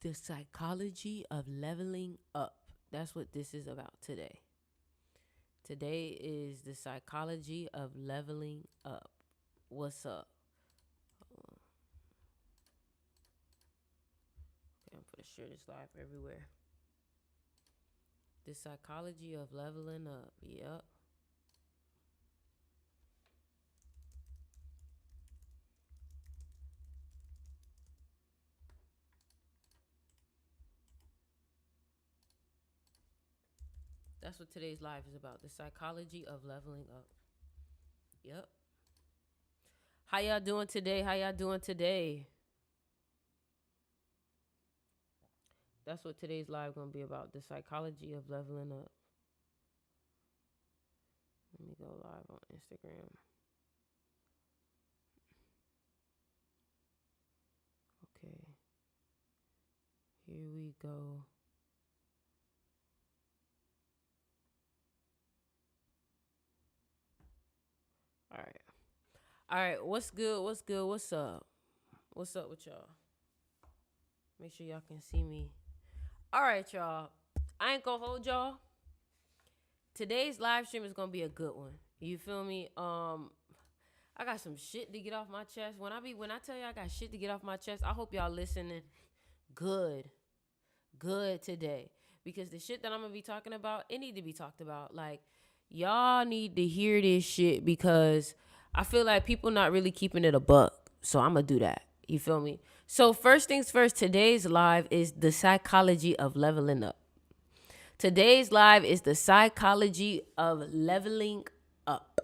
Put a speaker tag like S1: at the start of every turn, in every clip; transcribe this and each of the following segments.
S1: The psychology of leveling up. That's what this is about today. Today is the psychology of leveling up. What's up? Okay, I'm gonna share this live everywhere. The psychology of leveling up. Yep. That's what today's live is about. The psychology of leveling up. Yep. How y'all doing today? How y'all doing today? That's what today's live gonna be about. The psychology of leveling up. Let me go live on Instagram. Okay. Here we go. All right. All right. What's good? What's good? What's up? What's up with y'all? Make sure y'all can see me. All right, y'all. I ain't gonna hold y'all. Today's live stream is gonna be a good one. You feel me? I got some shit to get off my chest. When I tell you I got shit to get off my chest, I hope y'all listening good today, because the shit that I'm gonna be talking about, it need to be talked about. Like, y'all need to hear this shit, because I feel like people not really keeping it a buck. So I'm gonna do that. You feel me? So first things first, today's live is the psychology of leveling up. Today's live is the psychology of leveling up.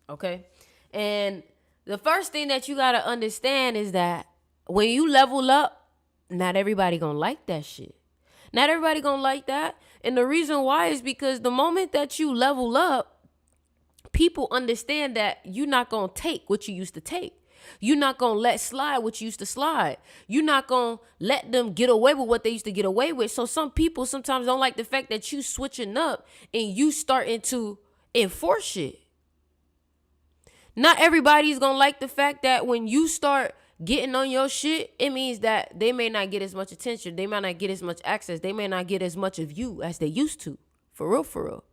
S1: Okay? And the first thing that you gotta understand is that when you level up, not everybody gonna like that shit. Not everybody gonna like that. And the reason why is because the moment that you level up, people understand that you're not gonna take what you used to take. You're not gonna let slide what you used to slide. You're not gonna let them get away with what they used to get away with. So some people sometimes don't like the fact that you switching up and you starting to enforce shit. Not everybody's gonna like the fact that when you start getting on your shit, it means that they may not get as much attention. They might not get as much access. They may not get as much of you as they used to. For real, for real.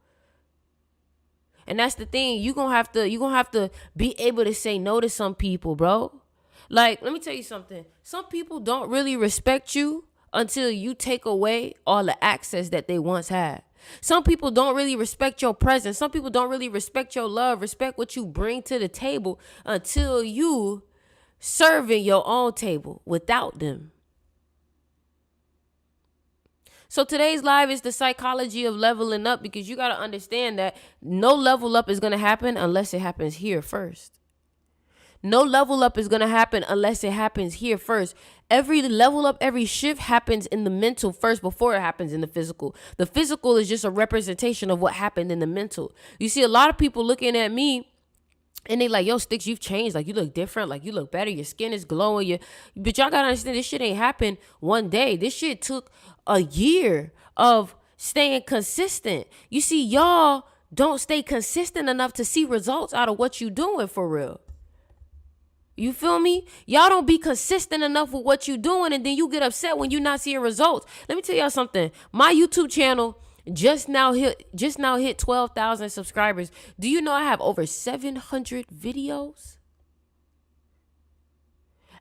S1: And that's the thing. You're gonna have to be able to say no to some people, bro. Like, let me tell you something. Some people don't really respect you until you take away all the access that they once had. Some people don't really respect your presence. Some people don't really respect your love, respect what you bring to the table until you serving your own table without them. So today's live is the psychology of leveling up, because you got to understand that no level up is going to happen unless it happens here first. No level up is going to happen unless it happens here first. Every level up, every shift happens in the mental first before it happens in the physical. The physical is just a representation of what happened in the mental. You see a lot of people looking at me and they like, yo, Sticks, you've changed. Like, you look different. Like, you look better. Your skin is glowing. But y'all got to understand, this shit ain't happened one day. This shit took a year of staying consistent. You see, y'all don't stay consistent enough to see results out of what you doing for real. You feel me? Y'all don't be consistent enough with what you doing, and then you get upset when you not seeing results. Let me tell y'all something. My YouTube channel just now hit 12,000 subscribers. Do you know I have over 700 videos?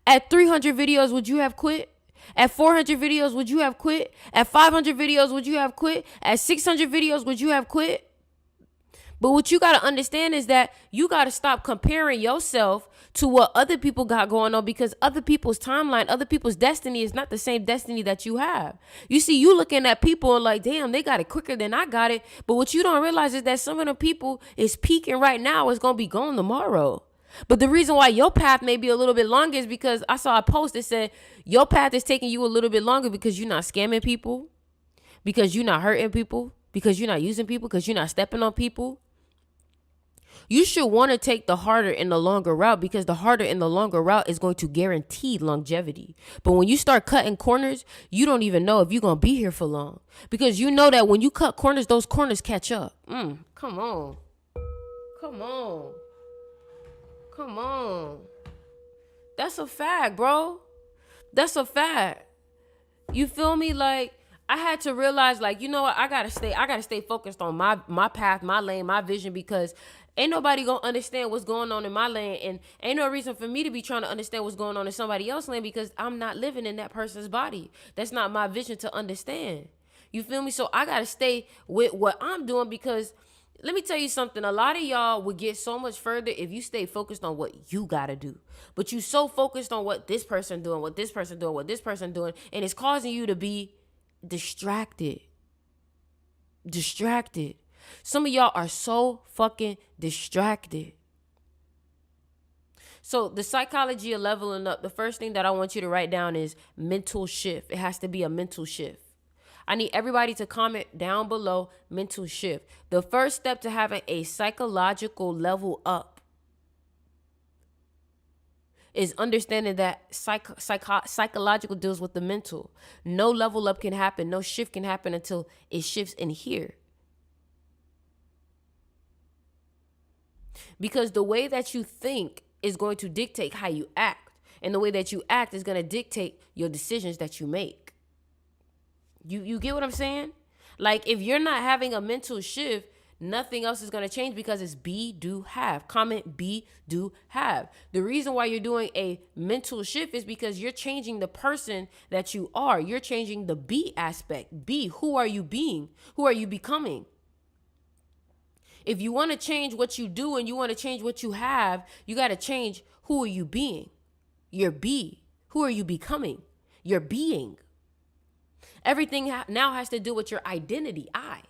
S1: At 300 videos, would you have quit? At 400 videos, would you have quit? At 500 videos, would you have quit? At 600 videos, would you have quit? But what you got to understand is that you got to stop comparing yourself to what other people got going on, because other people's timeline, other people's destiny is not the same destiny that you have. You see, you looking at people and like, damn, they got it quicker than I got it. But what you don't realize is that some of the people is peaking right now is going to be gone tomorrow. But the reason why your path may be a little bit longer is because I saw a post that said your path is taking you a little bit longer because you're not scamming people, because you're not hurting people, because you're not using people, because you're not stepping on people. You should want to take the harder and the longer route, because the harder and the longer route is going to guarantee longevity. But when you start cutting corners, you don't even know if you're going to be here for long, because you know that when you cut corners, those corners catch up. Come on. Come on. Come on. That's a fact, bro. That's a fact. You feel me? Like, I had to realize, like, you know what, I gotta stay focused on my path, my lane, my vision, because ain't nobody gonna understand what's going on in my lane, and ain't no reason for me to be trying to understand what's going on in somebody else's lane, because I'm not living in that person's body. That's not my vision to understand. You feel me? So I gotta stay with what I'm doing, because let me tell you something. A lot of y'all would get so much further if you stay focused on what you gotta do. But you so focused on what this person doing, what this person doing, what this person doing, and it's causing you to be distracted. Distracted. Some of y'all are so fucking distracted. So the psychology of leveling up, the first thing that I want you to write down is mental shift. It has to be a mental shift. I need everybody to comment down below mental shift. The first step to having a psychological level up is understanding that psychological deals with the mental. No level up can happen. No shift can happen until it shifts in here. Because the way that you think is going to dictate how you act. And the way that you act is going to dictate your decisions that you make. You get what I'm saying? Like, if you're not having a mental shift, nothing else is going to change, because it's be, do, have. Comment be, do, have. The reason why you're doing a mental shift is because you're changing the person that you are. You're changing the be aspect. Be, who are you being? Who are you becoming? If you want to change what you do and you want to change what you have, you got to change who are you being? Your be. Who are you becoming? Your being. Everything now has to do with your identity, I.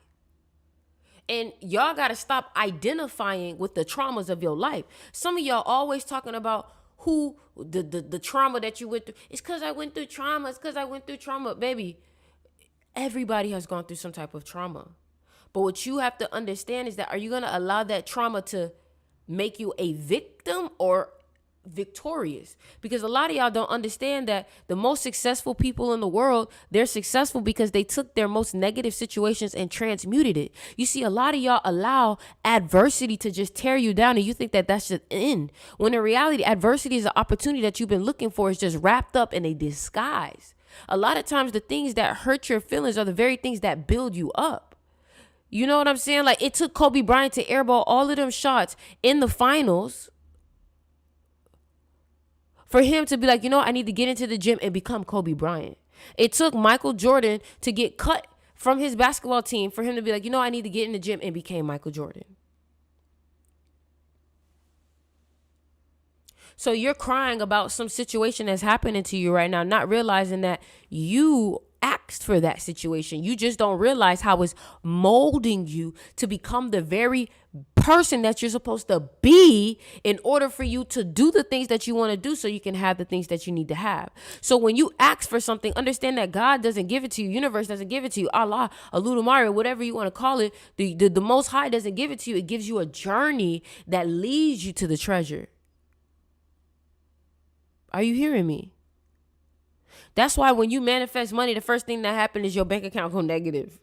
S1: And y'all got to stop identifying with the traumas of your life. Some of y'all always talking about who the trauma that you went through. It's because I went through trauma. It's because I went through trauma. Baby, everybody has gone through some type of trauma. But what you have to understand is that, are you going to allow that trauma to make you a victim or victorious? Because a lot of y'all don't understand that the most successful people in the world, they're successful because they took their most negative situations and transmuted it. You see, a lot of y'all allow adversity to just tear you down, and you think that that's just end. When in reality, adversity is an opportunity that you've been looking for. Is just wrapped up in a disguise. A lot of times the things that hurt your feelings are the very things that build you up. You know what I'm saying? Like, it took Kobe Bryant to airball all of them shots in the finals for him to be like, you know, I need to get into the gym and become Kobe Bryant. It took Michael Jordan to get cut from his basketball team for him to be like, you know, I need to get in the gym and became Michael Jordan. So you're crying about some situation that's happening to you right now, not realizing that you asked for that situation. You just don't realize how it's molding you to become the very person that you're supposed to be in order for you to do the things that you want to do, so you can have the things that you need to have. So when you ask for something, understand that God doesn't give it to you. Universe doesn't give it to you. Allah, Oludumare, whatever you want to call it, the Most High doesn't give it to you. It gives you a journey that leads you to the treasure. Are you hearing me? That's why when you manifest money, the first thing that happens is your bank account go negative.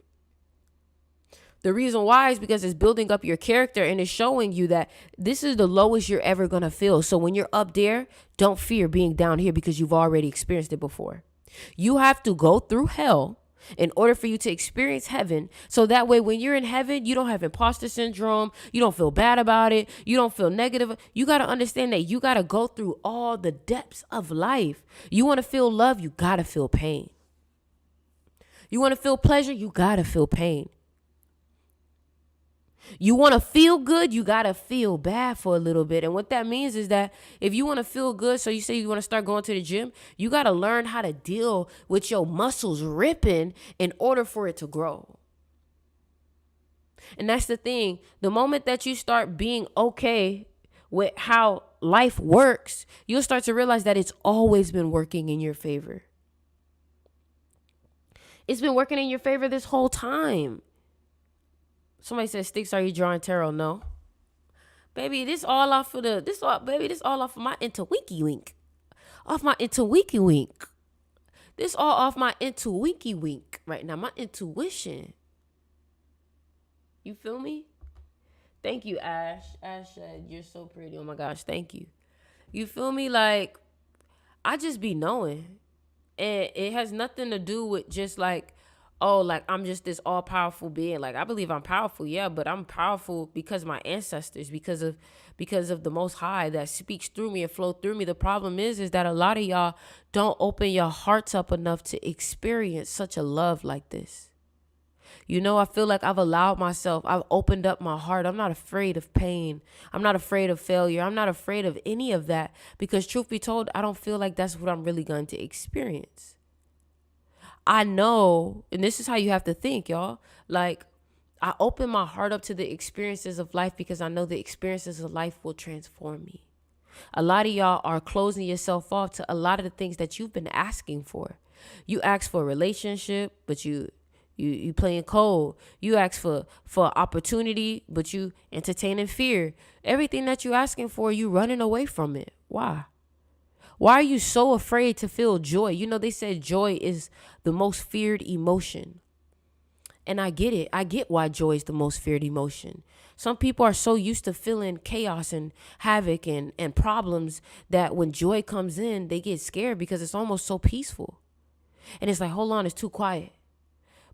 S1: The reason why is because it's building up your character, and it's showing you that this is the lowest you're ever going to feel. So when you're up there, don't fear being down here, because you've already experienced it before. You have to go through hell in order for you to experience heaven. So that way, when you're in heaven, you don't have imposter syndrome. You don't feel bad about it. You don't feel negative. You got to understand that you got to go through all the depths of life. You want to feel love, you got to feel pain. You want to feel pleasure, you got to feel pain. You want to feel good, you got to feel bad for a little bit. And what that means is that if you want to feel good, so you say you want to start going to the gym, you got to learn how to deal with your muscles ripping in order for it to grow. And that's the thing. The moment that you start being okay with how life works, you'll start to realize that it's always been working in your favor. It's been working in your favor this whole time. Somebody said, Sticks, are you drawing tarot? No. Baby, this all off of my intuwinky wink. Off my intuwinky wink. This all off my intuwinky wink right now. My intuition. You feel me? Thank you, Ash. Ash said, you're so pretty. Oh my gosh, thank you. You feel me? Like, I just be knowing. And it has nothing to do with just like, oh, like I'm just this all powerful being. Like I believe I'm powerful, yeah, but I'm powerful because of my ancestors, because of the Most High that speaks through me and flow through me. The problem is that a lot of y'all don't open your hearts up enough to experience such a love like this. You know, I feel like I've opened up my heart. I'm not afraid of pain. I'm not afraid of failure. I'm not afraid of any of that because, truth be told, I don't feel like that's what I'm really going to experience. I know, and this is how you have to think, y'all. Like, I open my heart up to the experiences of life because I know the experiences of life will transform me. A lot of y'all are closing yourself off to a lot of the things that you've been asking for. You ask for a relationship, but you playing cold. You ask for opportunity, but you entertaining fear. Everything that you asking for, you running away from it. Why? Why are you so afraid to feel joy? You know, they said joy is the most feared emotion. And I get it. I get why joy is the most feared emotion. Some people are so used to feeling chaos and havoc and problems that when joy comes in, they get scared because it's almost so peaceful. And it's like, hold on, it's too quiet.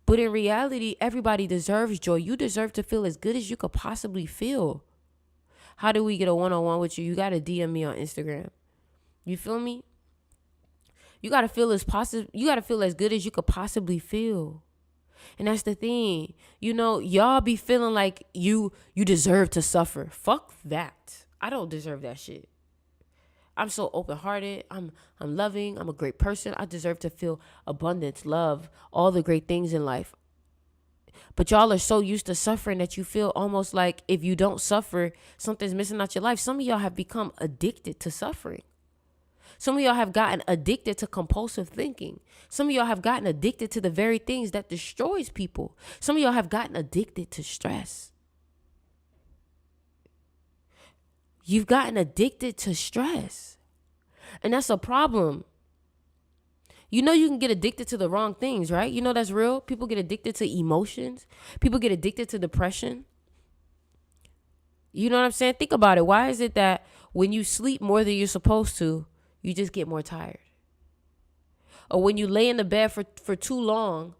S1: But in reality, everybody deserves joy. You deserve to feel as good as you could possibly feel. How do we get a one-on-one with you? You got to DM me on Instagram. You feel me? You got to feel as good as you could possibly feel. And that's the thing. You know, y'all be feeling like you deserve to suffer. Fuck that. I don't deserve that shit. I'm so open-hearted. I'm loving. I'm a great person. I deserve to feel abundance, love, all the great things in life. But y'all are so used to suffering that you feel almost like if you don't suffer, something's missing out your life. Some of y'all have become addicted to suffering. Some of y'all have gotten addicted to compulsive thinking. Some of y'all have gotten addicted to the very things that destroys people. Some of y'all have gotten addicted to stress. You've gotten addicted to stress. And that's a problem. You know you can get addicted to the wrong things, right? You know that's real. People get addicted to emotions. People get addicted to depression. You know what I'm saying? Think about it. Why is it that when you sleep more than you're supposed to, you just get more tired? Or when you lay in the bed for too long,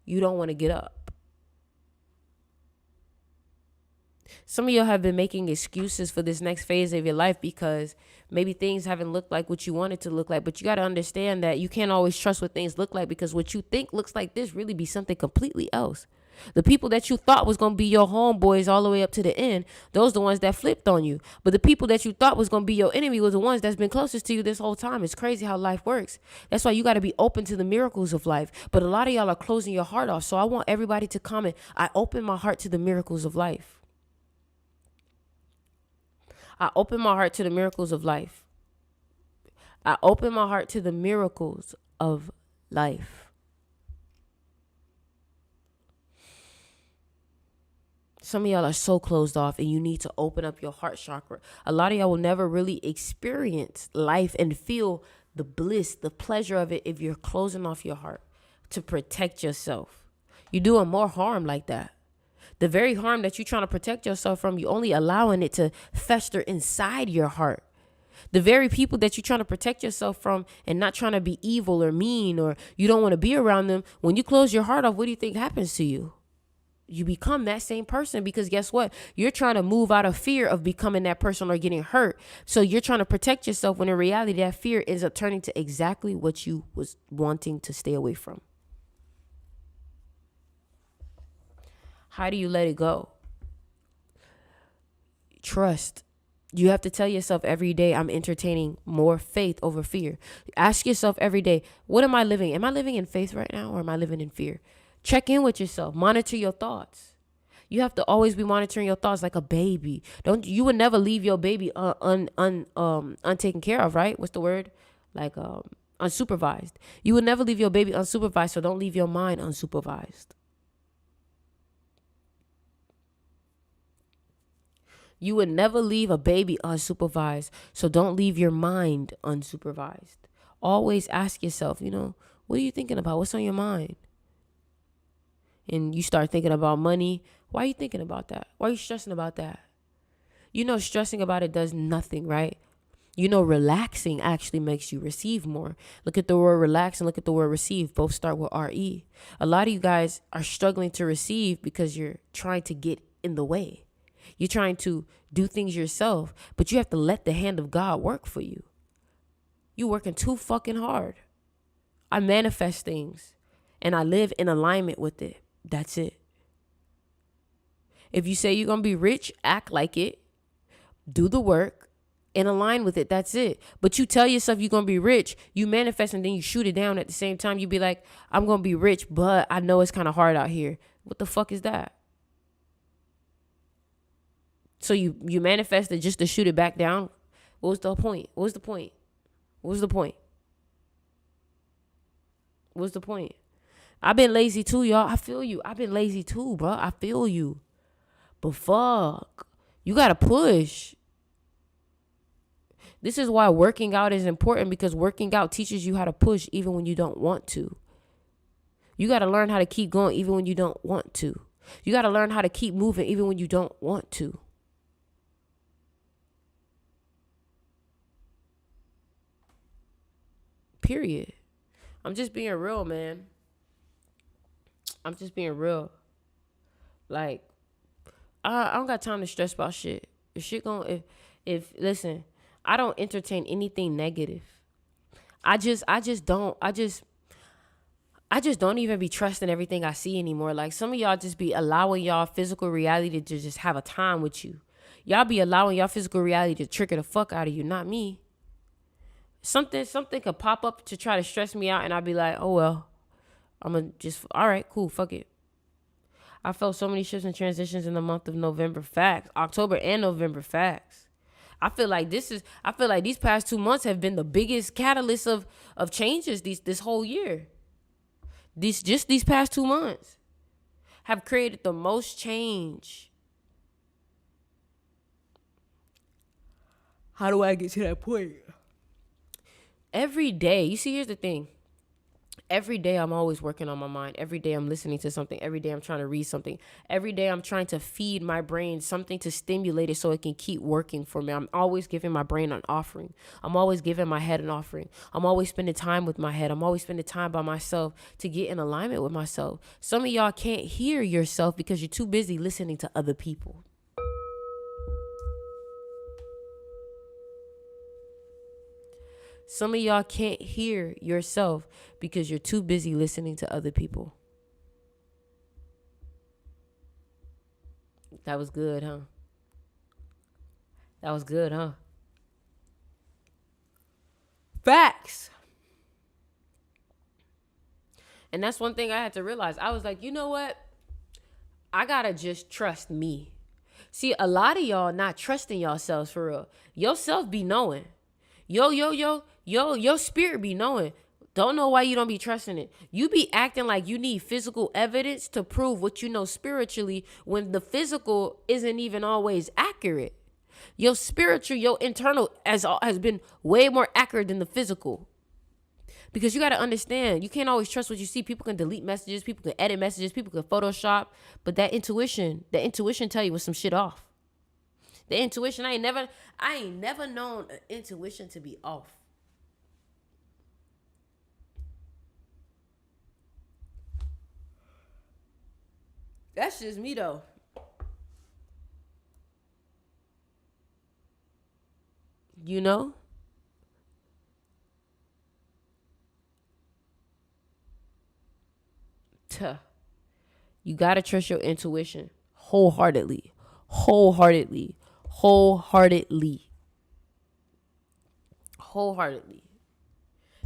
S1: you don't want to get up. Some of y'all have been making excuses for this next phase of your life because maybe things haven't looked like what you want it to look like. But you got to understand that you can't always trust what things look like because what you think looks like this really be something completely else. The people that you thought was going to be your homeboys all the way up to the end, those the ones that flipped on you. But the people that you thought was going to be your enemy was the ones that's been closest to you this whole time. It's crazy how life works. That's why you got to be open to the miracles of life. But a lot of y'all are closing your heart off. So I want everybody to comment, I open my heart to the miracles of life. I open my heart to the miracles of life. I open my heart to the miracles of life. Some of y'all are so closed off and you need to open up your heart chakra. A lot of y'all will never really experience life and feel the bliss, the pleasure of it if you're closing off your heart to protect yourself. You're doing more harm like that. The very harm that you're trying to protect yourself from, you're only allowing it to fester inside your heart. The very people that you're trying to protect yourself from and not trying to be evil or mean or you don't want to be around them, when you close your heart off, what do you think happens to you? You become that same person because guess what? You're trying to move out of fear of becoming that person or getting hurt. So you're trying to protect yourself when in reality that fear ends up turning to exactly what you was wanting to stay away from. How do you let it go? Trust. You have to tell yourself every day, I'm entertaining more faith over fear. Ask yourself every day, what am I living? Am I living in faith right now or am I living in fear? Check in with yourself. Monitor your thoughts. You have to always be monitoring your thoughts like a baby. You would never leave your baby untaken care of, right? What's the word? Like unsupervised. You would never leave your baby unsupervised, so don't leave your mind unsupervised. You would never leave a baby unsupervised, so don't leave your mind unsupervised. Always ask yourself, what are you thinking about? What's on your mind? And you start thinking about money. Why are you thinking about that? Why are you stressing about that? Stressing about it does nothing, right? You know, relaxing actually makes you receive more. Look at the word relax and look at the word receive. Both start with RE. A lot of you guys are struggling to receive because you're trying to get in the way. You're trying to do things yourself, but you have to let the hand of God work for you. You working too fucking hard. I manifest things and I live in alignment with it. That's it. If you say you're going to be rich, act like it. Do the work and align with it. That's it. But you tell yourself you're going to be rich, you manifest and then you shoot it down at the same time. You be like, I'm going to be rich, but I know it's kind of hard out here. What the fuck is that? So you manifested just to shoot it back down. What was the point? What was the point? What was the point? What's the point? I've been lazy too, y'all. I feel you. I've been lazy too, bro. I feel you. But fuck, you gotta push. This is why working out is important, because working out teaches you how to push even when you don't want to. You gotta learn how to keep going even when you don't want to. You gotta learn how to keep moving even when you don't want to. Period. I'm just being real, man. I'm just being real. Like, I don't got time to stress about shit. If listen, I don't entertain anything negative. I just don't even be trusting everything I see anymore. Like, some of y'all just be allowing y'all physical reality to just have a time with you. Y'all be allowing y'all physical reality to trigger the fuck out of you, not me. Something could pop up to try to stress me out, and I'd be like, oh, well, I'm going to just, all right, cool, fuck it. I felt so many shifts and transitions in the month of November, facts. October and November, facts. I feel like these past 2 months have been the biggest catalyst of changes this whole year. These past 2 months have created the most change. How do I get to that point? Every day, you see, here's the thing. Every day I'm always working on my mind. Every day I'm listening to something. Every day I'm trying to read something. Every day I'm trying to feed my brain something to stimulate it so it can keep working for me. I'm always giving my brain an offering. I'm always giving my head an offering. I'm always spending time with my head. I'm always spending time by myself to get in alignment with myself. Some of y'all can't hear yourself because you're too busy listening to other people. Some of y'all can't hear yourself because you're too busy listening to other people. That was good, huh? That was good, huh? Facts. And that's one thing I had to realize. I was like, you know what? I gotta just trust me. See, a lot of y'all not trusting yourselves for real. Yourself be knowing. Your spirit be knowing. Don't know why you don't be trusting it. You be acting like you need physical evidence to prove what you know spiritually when the physical isn't even always accurate. Your spiritual, your internal has been way more accurate than the physical. Because you got to understand, you can't always trust what you see. People can delete messages, people can edit messages, people can Photoshop, but that intuition tell you when some shit off. The intuition, I ain't never known an intuition to be off. That's just me though. You know? You gotta trust your intuition wholeheartedly.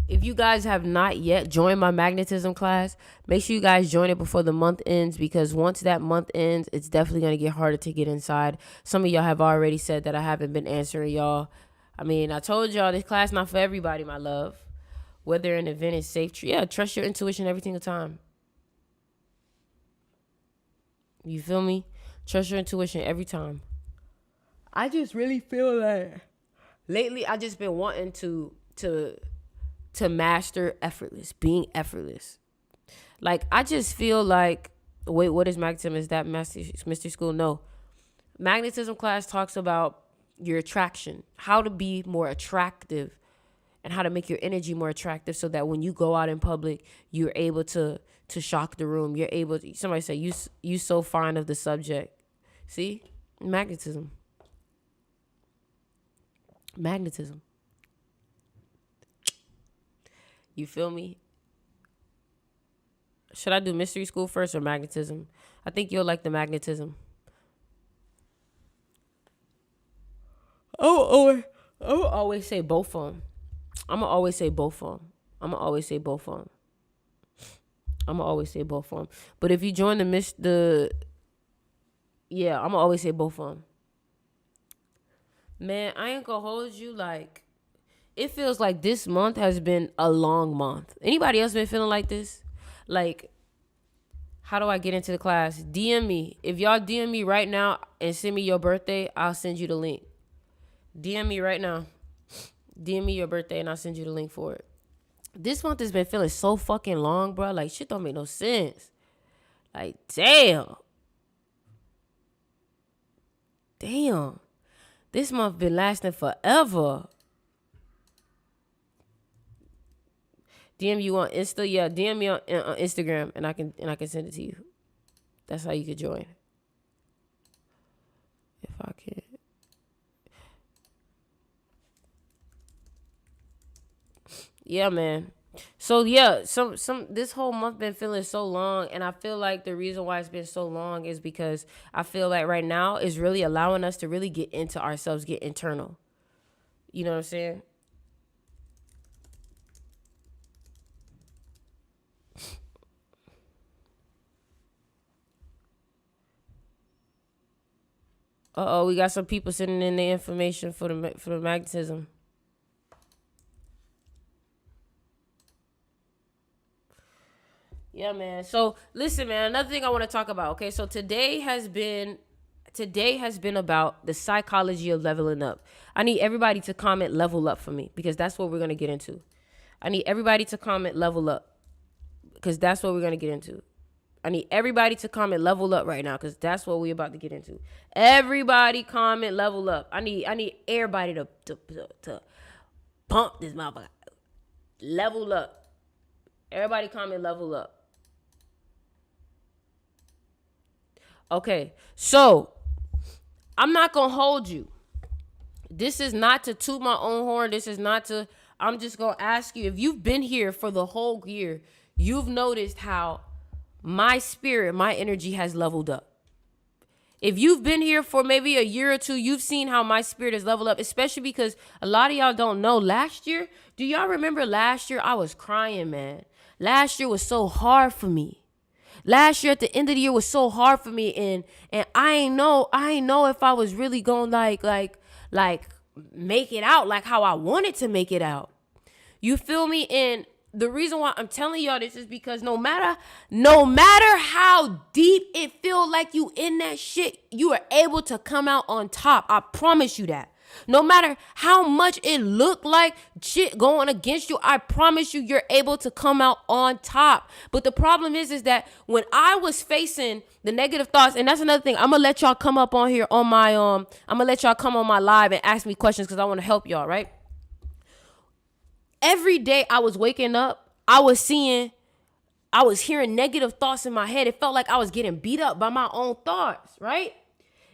S1: If you guys have not yet joined my magnetism class, make sure you guys join it before the month ends, because once that month ends, it's definitely going to get harder to get inside. Some of y'all have already said that I haven't been answering y'all. I mean, I told y'all this class not for everybody, my love. Whether an event is safe, yeah, trust your intuition every single time. You feel me? Trust your intuition every time. I just really feel that lately I just been wanting to master being effortless. Like, I just feel like, wait, what is magnetism? Is that Mystery School? No. Magnetism class talks about your attraction, how to be more attractive, and how to make your energy more attractive so that when you go out in public, you're able to shock the room. You're able to, somebody say, you so fond of the subject. See? Magnetism. Magnetism. You feel me? Should I do mystery school first or magnetism? I think you'll like the magnetism. I will always say both of them. I'm going to always say both of them. But if you join I'm going to always say both of them. Man, I ain't going to hold you. Like, it feels like this month has been a long month. Anybody else been feeling like this? Like, how do I get into the class? DM me. If y'all DM me right now and send me your birthday, I'll send you the link. DM me right now. DM me your birthday and I'll send you the link for it. This month has been feeling so fucking long, bro. Like, shit don't make no sense. Like, damn. This month been lasting forever. DM you on Insta, yeah. DM me on Instagram, and I can send it to you. That's how you could join. If I can. Yeah, man. So yeah, some this whole month been feeling so long, and I feel like the reason why it's been so long is because I feel like right now is really allowing us to really get into ourselves, get internal. You know what I'm saying? We got some people sending in the information for the magnetism. Yeah, man. So listen, man. Another thing I want to talk about. Okay, so today has been about the psychology of leveling up. I need everybody to comment level up for me because that's what we're gonna get into. I need everybody to comment level up because that's what we're gonna get into. I need everybody to comment level up right now because that's what we're about to get into. Everybody comment level up. I need everybody to pump this motherfucker. Level up. Everybody comment level up. Okay, so I'm not gonna hold you. This is not to toot my own horn. This is not to. I'm just gonna ask you if you've been here for the whole year. You've noticed how my spirit, my energy has leveled up. If you've been here for maybe a year or two, you've seen how my spirit has leveled up, especially because a lot of y'all don't know. Last year, do y'all remember last year? I was crying, man. Last year was so hard for me. Last year at the end of the year was so hard for me, and I ain't know if I was really gonna like make it out like how I wanted to make it out. You feel me? And the reason why I'm telling y'all this is because no matter how deep it feel like you in that shit, you are able to come out on top. I promise you that. No matter how much it look like shit going against you, I promise you, you're able to come out on top. But the problem is that when I was facing the negative thoughts, and that's another thing, I'm gonna let y'all come up on here on my I'm gonna let y'all come on my live and ask me questions because I want to help y'all, right? Every day I was waking up, I was hearing negative thoughts in my head. It felt like I was getting beat up by my own thoughts, right?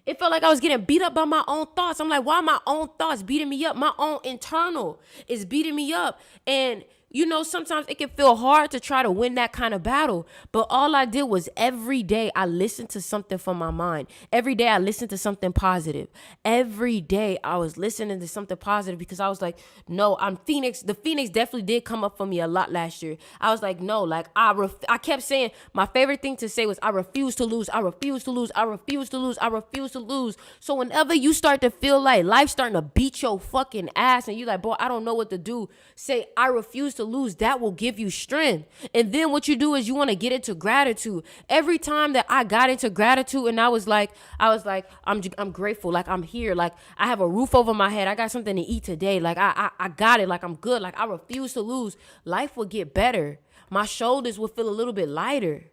S1: It felt like I was getting beat up by my own thoughts. I'm like, why are my own thoughts beating me up? My own internal is beating me up. And you know, sometimes it can feel hard to try to win that kind of battle. But all I did was every day I listened to something from my mind. Every day I listened to something positive. Every day I was listening to something positive because I was like, no, I'm Phoenix. The Phoenix definitely did come up for me a lot last year. I was like, no, like I kept saying my favorite thing to say was I refuse to lose. I refuse to lose. I refuse to lose. I refuse to lose. So whenever you start to feel like life's starting to beat your fucking ass and you like, boy, I don't know what to do, say I refuse to lose. That will give you strength. And then what you do is you want to get into gratitude. Every time that I got into gratitude and I was like I'm grateful, like I'm here, like I have a roof over my head, I got something to eat today, like I got it, like I'm good, like I refuse to lose. Life will get better. My shoulders will feel a little bit lighter.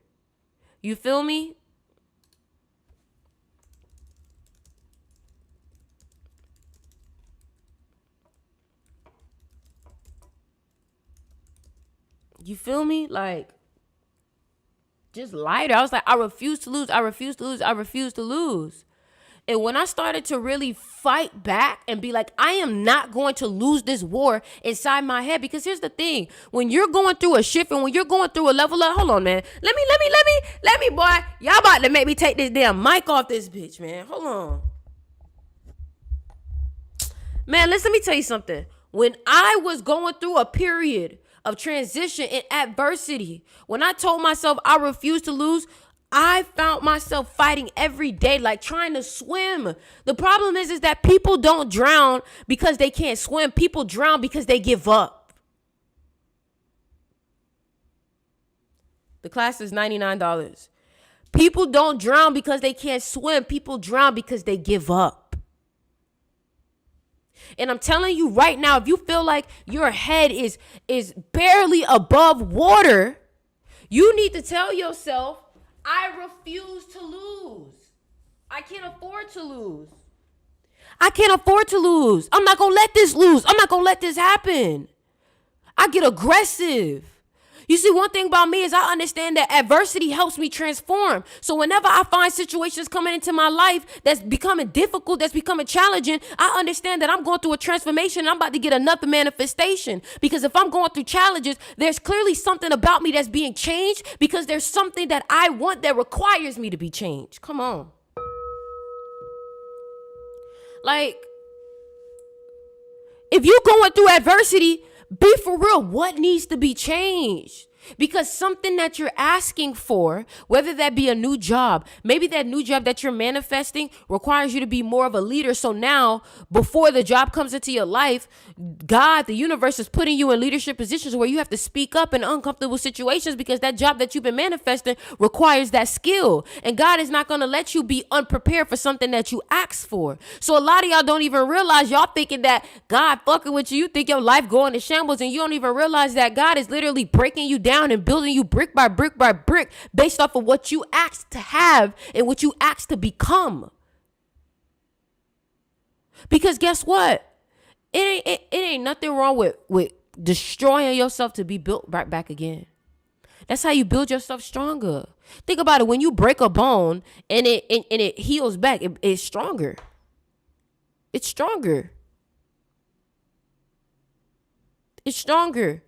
S1: You feel me? You feel me? Like, just lighter. I was like, I refuse to lose. I refuse to lose. I refuse to lose. And when I started to really fight back and be like, I am not going to lose this war inside my head. Because here's the thing. When you're going through a shift and when you're going through a level up, hold on, man. Let me, boy. Y'all about to make me take this damn mic off this bitch, man. Hold on. Man, listen, let me tell you something. When I was going through a period of transition and adversity, when I told myself I refuse to lose, I found myself fighting every day, like trying to swim. The problem is that people don't drown because they can't swim. People drown because they give up. The class is $99. People don't drown because they can't swim. People drown because they give up. And I'm telling you right now, if you feel like your head is barely above water, you need to tell yourself, I refuse to lose. I can't afford to lose. I can't afford to lose. I'm not going to let this lose. I'm not going to let this happen. I get aggressive. You see, one thing about me is I understand that adversity helps me transform. So whenever I find situations coming into my life that's becoming difficult, that's becoming challenging, I understand that I'm going through a transformation and I'm about to get another manifestation. Because if I'm going through challenges, there's clearly something about me that's being changed because there's something that I want that requires me to be changed. Come on. Like, if you're going through adversity, be for real. What needs to be changed? Because something that you're asking for, whether that be a new job, maybe that new job that you're manifesting requires you to be more of a leader. So now, before the job comes into your life, God, the universe is putting you in leadership positions where you have to speak up in uncomfortable situations because that job that you've been manifesting requires that skill. And God is not going to let you be unprepared for something that you asked for. So a lot of y'all don't even realize, y'all thinking that God fucking with you. You think your life going to shambles and you don't even realize that God is literally breaking you down and building you brick by brick by brick based off of what you asked to have and what you asked to become. Because guess what? It ain't nothing wrong with destroying yourself to be built right back again. That's how you build yourself stronger. Think about it. When you break a bone and it heals back, it's stronger. It's stronger. It's stronger.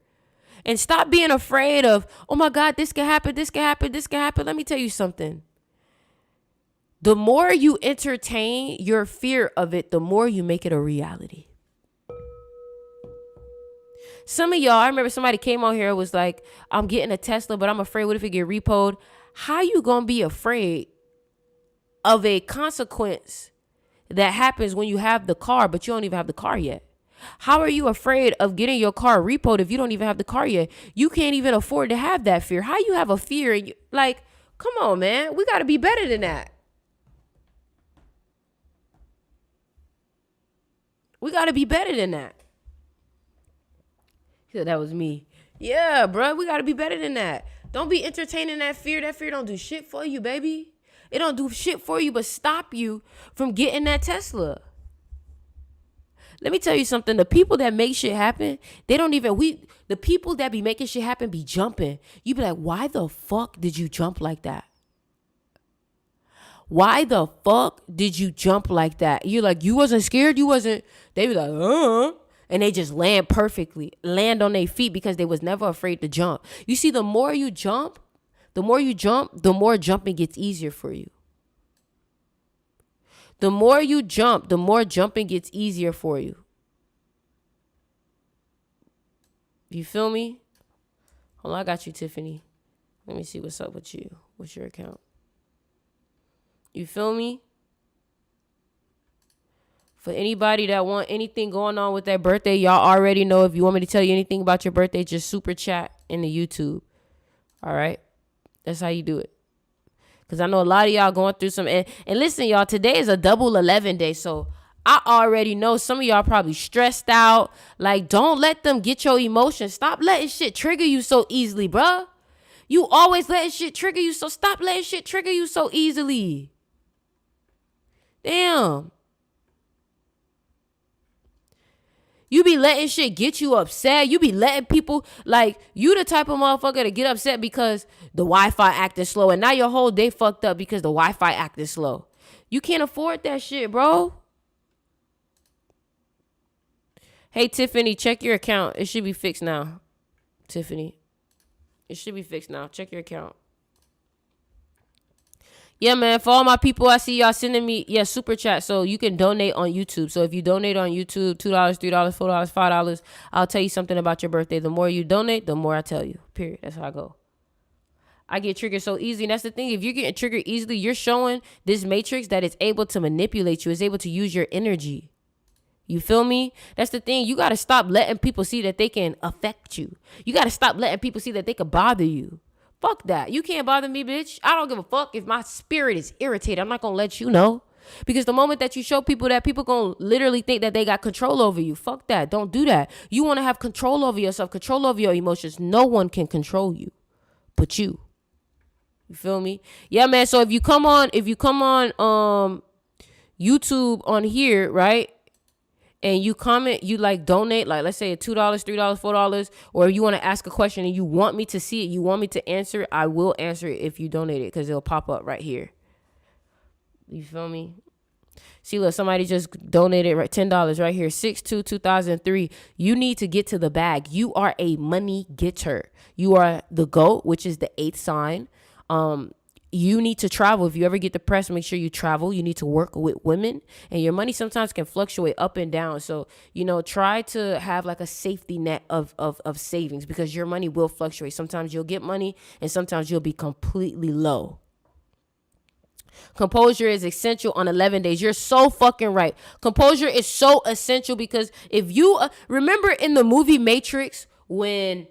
S1: And stop being afraid of, oh my God, this can happen, this can happen, this can happen. Let me tell you something. The more you entertain your fear of it, the more you make it a reality. Some of y'all, I remember somebody came on here and was like, I'm getting a Tesla, but I'm afraid, what if it get repoed? How you gonna be afraid of a consequence that happens when you have the car, but you don't even have the car yet? How are you afraid of getting your car repoed if you don't even have the car yet? You can't even afford to have that fear. How you have a fear? And like, come on, man. We got to be better than that. We got to be better than that. He said that was me. Yeah, bro. We got to be better than that. Don't be entertaining that fear. That fear don't do shit for you, baby. It don't do shit for you but stop you from getting that Tesla. Let me tell you something. The people that make shit happen, the people that be making shit happen be jumping. You be like, why the fuck did you jump like that? Why the fuck did you jump like that? You're like, you wasn't scared? You wasn't? They be like, and they just land perfectly, land on their feet because they was never afraid to jump. You see, the more you jump, the more jumping gets easier for you. The more you jump, the more jumping gets easier for you. You feel me? Hold on, I got you, Tiffany. Let me see what's up with you. What's your account? You feel me? For anybody that want anything going on with that birthday, y'all already know. If you want me to tell you anything about your birthday, just super chat in the YouTube. All right? That's how you do it. Because I know a lot of y'all going through some. And listen, y'all, today is a double 11 day. So I already know some of y'all probably stressed out. Like, don't let them get your emotions. Stop letting shit trigger you so easily, bruh. You always letting shit trigger you. So stop letting shit trigger you so easily. Damn. You be letting shit get you upset. You be letting people, like, you the type of motherfucker to get upset because the Wi-Fi acting slow. And now your whole day fucked up because the Wi-Fi acting slow. You can't afford that shit, bro. Hey, Tiffany, check your account. It should be fixed now. Tiffany. It should be fixed now. Check your account. Yeah, man. For all my people, I see y'all sending me, super chat. So you can donate on YouTube. So if you donate on YouTube, $2, $3, $4, $5, I'll tell you something about your birthday. The more you donate, the more I tell you. Period. That's how I go. I get triggered so easy. And that's the thing. If you're getting triggered easily, you're showing this matrix that it's able to manipulate you. It's able to use your energy. You feel me? That's the thing. You got to stop letting people see that they can affect you. You got to stop letting people see that they can bother you. Fuck that. You can't bother me, bitch. I don't give a fuck if my spirit is irritated. I'm not going to let you know. Because the moment that you show people that, people going to literally think that they got control over you. Fuck that. Don't do that. You want to have control over yourself, control over your emotions. No one can control you but you. You feel me? Yeah, man. So if you come on YouTube on here, right? And you comment, you like donate, like let's say $2, $3, $4, or you want to ask a question and you want me to see it, you want me to answer it, I will answer it if you donate it because it'll pop up right here. You feel me? See, look, somebody just donated $10 right here, 6/2/2003. You need to get to the bag. You are a money getter. You are the GOAT, which is the 8th sign. You need to travel. If you ever get depressed, make sure you travel. You need to work with women, and your money sometimes can fluctuate up and down. So, try to have like a safety net of savings because your money will fluctuate. Sometimes you'll get money and sometimes you'll be completely low. Composure is essential on 11 days. You're so fucking right. Composure is so essential because if you remember in the movie Matrix when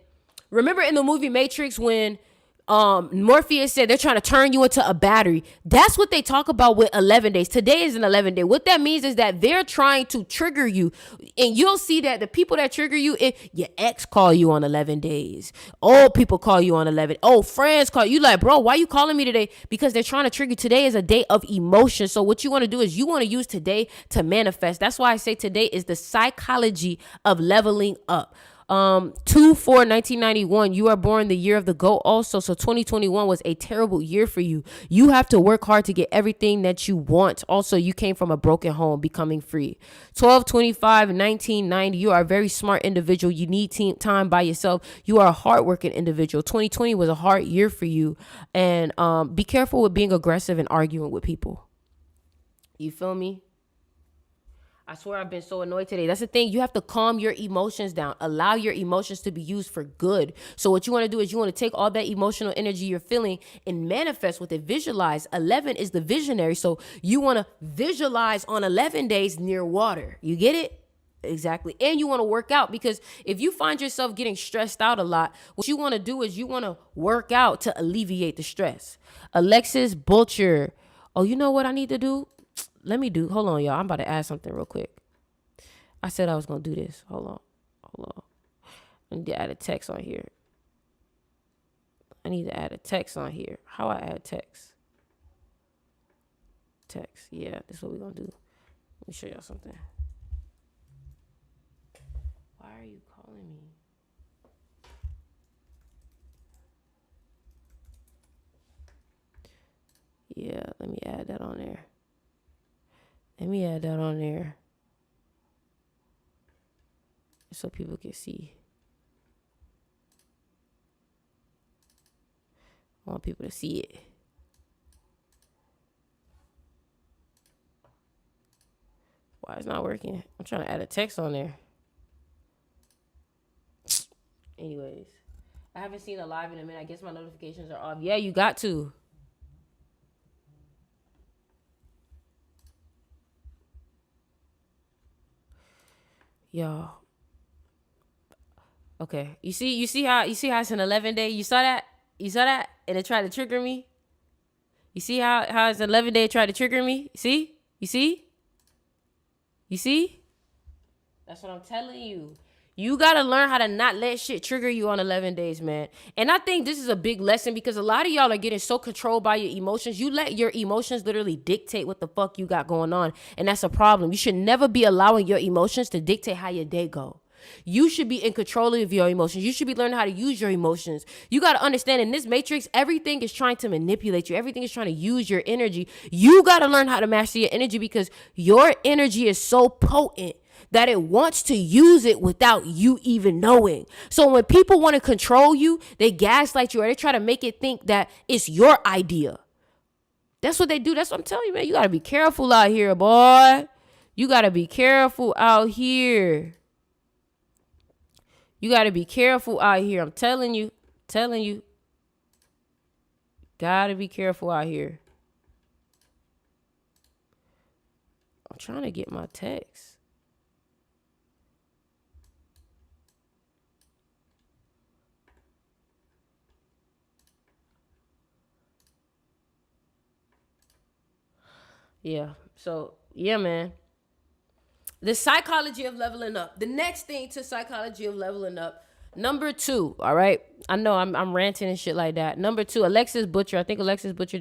S1: Morpheus said they're trying to turn you into a battery. That's what they talk about with 11 days. Today is an 11 day. What that means is that they're trying to trigger you. And you'll see that the people that trigger you, your ex call you on 11 days. Old people call you on 11. Oh, friends call you like, bro, why you calling me today? Because they're trying to trigger. Today is a day of emotion. So what you want to do is you want to use today to manifest. That's why I say today is the psychology of leveling up. 2/4/1991, you are born the year of the goat also. So 2021 was a terrible year for you. You have to work hard to get everything that you want. Also, you came from a broken home, becoming free. 12/25/1990, you are a very smart individual. You need time by yourself. You are a hardworking individual. 2020 was a hard year for you. And be careful with being aggressive and arguing with people. You feel me? I swear I've been so annoyed today. That's the thing. You have to calm your emotions down. Allow your emotions to be used for good. So what you want to do is you want to take all that emotional energy you're feeling and manifest with it. Visualize. 11 is the visionary. So you want to visualize on 11 days near water. You get it? Exactly. And you want to work out because if you find yourself getting stressed out a lot, what you want to do is you want to work out to alleviate the stress. Alexis Butcher. Oh, you know what I need to do? Hold on, y'all. I'm about to add something real quick. I said I was going to do this. Hold on. I need to add a text on here. How I add text? Text. Yeah, this is what we're going to do. Let me show y'all something. Why are you calling me? Yeah, let me add that on there. So people can see. I want people to see it. Why it's not working? I'm trying to add a text on there. Anyways, I haven't seen a live in a minute. I guess my notifications are off. Yeah, you got to. Y'all. Okay. You see how it's an 11 day? You saw that? And it tried to trigger me? You see how it's an 11 day tried to trigger me? You see? That's what I'm telling you. You got to learn how to not let shit trigger you on 11 days, man. And I think this is a big lesson because a lot of y'all are getting so controlled by your emotions. You let your emotions literally dictate what the fuck you got going on. And that's a problem. You should never be allowing your emotions to dictate how your day go. You should be in control of your emotions. You should be learning how to use your emotions. You got to understand in this matrix, everything is trying to manipulate you. Everything is trying to use your energy. You got to learn how to master your energy because your energy is so potent that it wants to use it without you even knowing. So when people want to control you, they gaslight you or they try to make it think that it's your idea. That's what they do. That's what I'm telling you, man. You got to be careful out here, boy. You got to be careful out here. You got to be careful out here. I'm telling you. Got to be careful out here. I'm trying to get my text. Yeah. So, yeah, man. The psychology of leveling up. The next thing to psychology of leveling up. Number 2, all right? I know I'm ranting and shit like that. Number 2, Alexis Butcher. I think Alexis Butcher,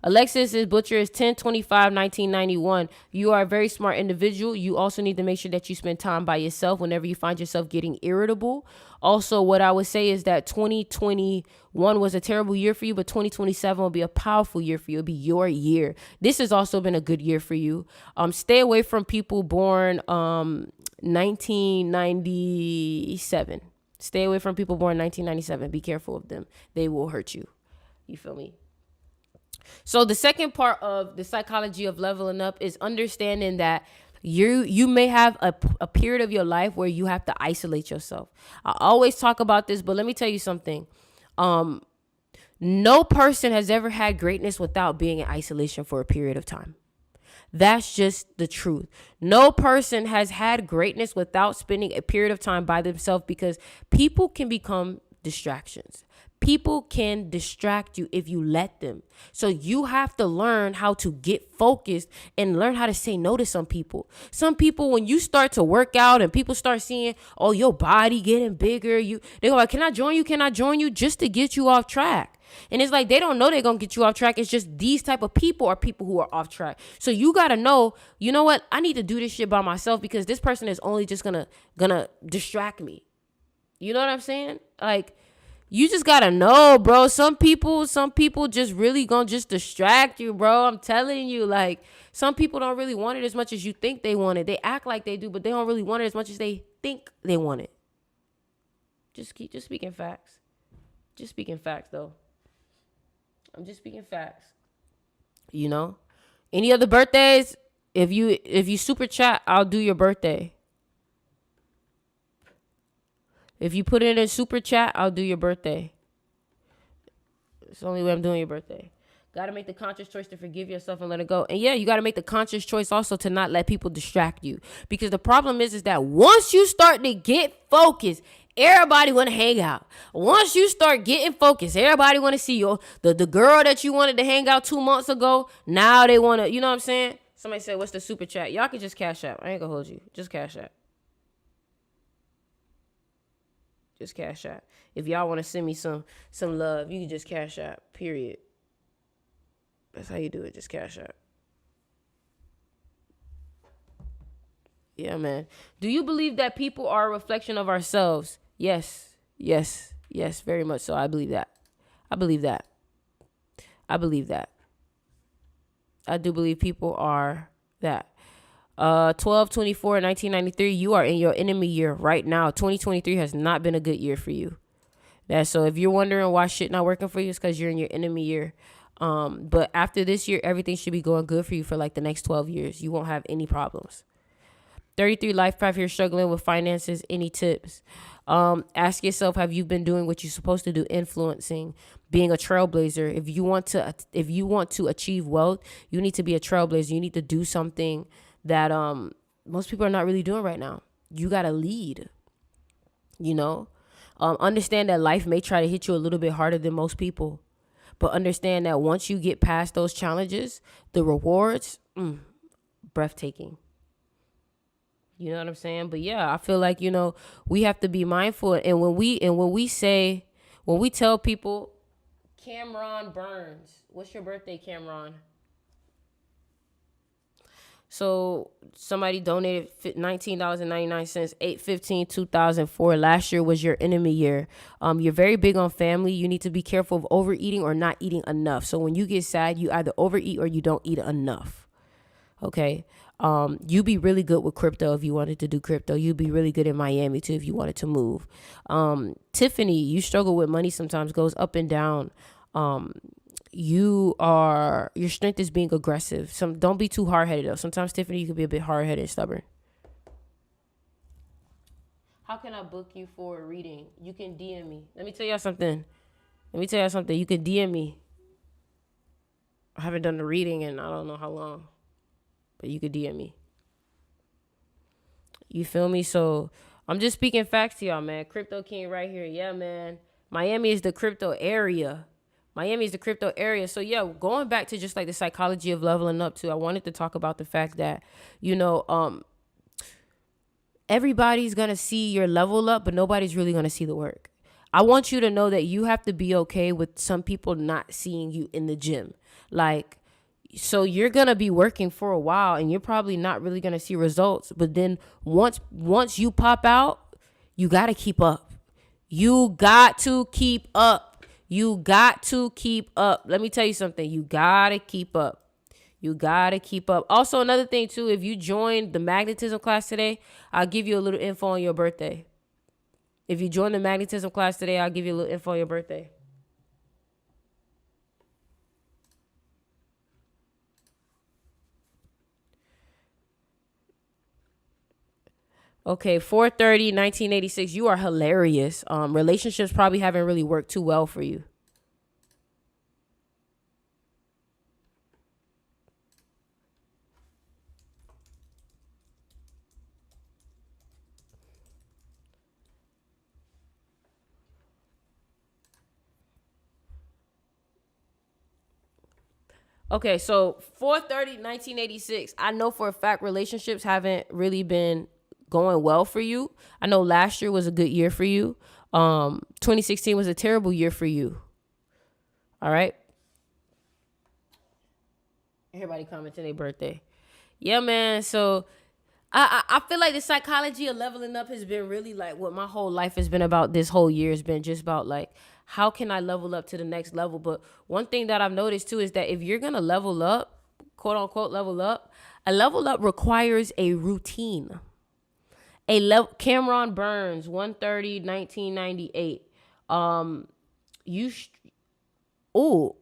S1: Alexis Butcher is 10/25/1991. You are a very smart individual. You also need to make sure that you spend time by yourself whenever you find yourself getting irritable. Also, what I would say is that 2021 was a terrible year for you, but 2027 will be a powerful year for you. It'll be your year. This has also been a good year for you. Stay away from people born 1997. Stay away from people born 1997. Be careful of them. They will hurt you. You feel me? So the second part of the psychology of leveling up is understanding that you may have a period of your life where you have to isolate yourself. I always talk about this, but let me tell you something. No person has ever had greatness without being in isolation for a period of time. That's just the truth. No person has had greatness without spending a period of time by themselves because people can become distractions. People can distract you if you let them. So you have to learn how to get focused and learn how to say no to some people. Some people, when you start to work out and people start seeing, oh, your body getting bigger, they go like, can I join you? Can I join you? Just to get you off track. And it's like, they don't know they're going to get you off track. It's just these type of people are people who are off track. So you got to know, you know what? I need to do this shit by myself because this person is only just gonna distract me. You know what I'm saying? Like, you just got to know, bro. Some people just really going to just distract you, bro. I'm telling you, like, some people don't really want it as much as you think they want it. They act like they do, but they don't really want it as much as they think they want it. Just speaking facts. Just speaking facts, though. I'm just speaking facts. You know? Any other birthdays? If you super chat, I'll do your birthday. If you put it in a super chat, I'll do your birthday. It's the only way I'm doing your birthday. Got to make the conscious choice to forgive yourself and let it go. And yeah, you got to make the conscious choice also to not let people distract you. Because the problem is that once you start to get focused, everybody want to hang out. Once you start getting focused, everybody want to see you. The girl that you wanted to hang out 2 months ago, now they want to, you know what I'm saying? Somebody said, what's the super chat? Y'all can just cash out. I ain't going to hold you. Just cash out. Just cash out. If y'all want to send me some love, you can just cash out. Period. That's how you do it. Just cash out. Yeah, man. Do you believe that people are a reflection of ourselves? Yes. Yes. Yes, very much so. I believe that. I believe that. I believe that. I do believe people are that. 12/24/1993, you are in your enemy year right now. 2023 has not been a good year for you. So if you're wondering why shit not working for you, it's because you're in your enemy year. But after this year, everything should be going good for you for like the next 12 years. You won't have any problems. 33 life path, you're struggling with finances. Any tips? Ask yourself, have you been doing what you're supposed to do? Influencing, being a trailblazer. If you want to achieve wealth, you need to be a trailblazer. You need to do something that most people are not really doing right now. You got to lead, you know. Understand that life may try to hit you a little bit harder than most people, but understand that once you get past those challenges, the rewards, breathtaking. You know what I'm saying? But yeah, I feel like, we have to be mindful. And when we tell people, Cameron Burns, what's your birthday, Cameron? So somebody donated $19.99, 8/15/2004. Last year was your enemy year. You're very big on family. You need to be careful of overeating or not eating enough. So when you get sad, you either overeat or you don't eat enough. Okay. You be really good with crypto if you wanted to do crypto. You'd be really good in Miami too if you wanted to move. Tiffany, you struggle with money sometimes, goes up and down. Your strength is being aggressive. Don't be too hard-headed though. Sometimes, Tiffany, you can be a bit hard-headed and stubborn. How can I book you for a reading? You can DM me. Let me tell y'all something. You can DM me. I haven't done the reading in I don't know how long, but you could DM me. You feel me? So I'm just speaking facts to y'all, man. Crypto King right here. Yeah, man. Miami is the crypto area. So yeah, going back to just like the psychology of leveling up too, I wanted to talk about the fact that, everybody's going to see your level up, but nobody's really going to see the work. I want you to know that you have to be okay with some people not seeing you in the gym. Like, so you're going to be working for a while and you're probably not really going to see results. But then once you pop out, you got to keep up. You got to keep up. Let me tell you something. You got to keep up. Also, another thing, too, if you joined the magnetism class today, I'll give you a little info on your birthday. Okay, 4/30, 1986. You are hilarious. Relationships probably haven't really worked too well for you. Okay, so 4/30, 1986. I know for a fact relationships haven't really been going well for you. I know last year was a good year for you. 2016 was a terrible year for you. All right. Everybody commenting their birthday. Yeah, man. So I feel like the psychology of leveling up has been really like what my whole life has been about. This whole year has been just about like, how can I level up to the next level? But one thing that I've noticed too is that if you're going to level up, quote unquote, level up, a level up requires a routine. Cameron Burns, 1/30, 1998.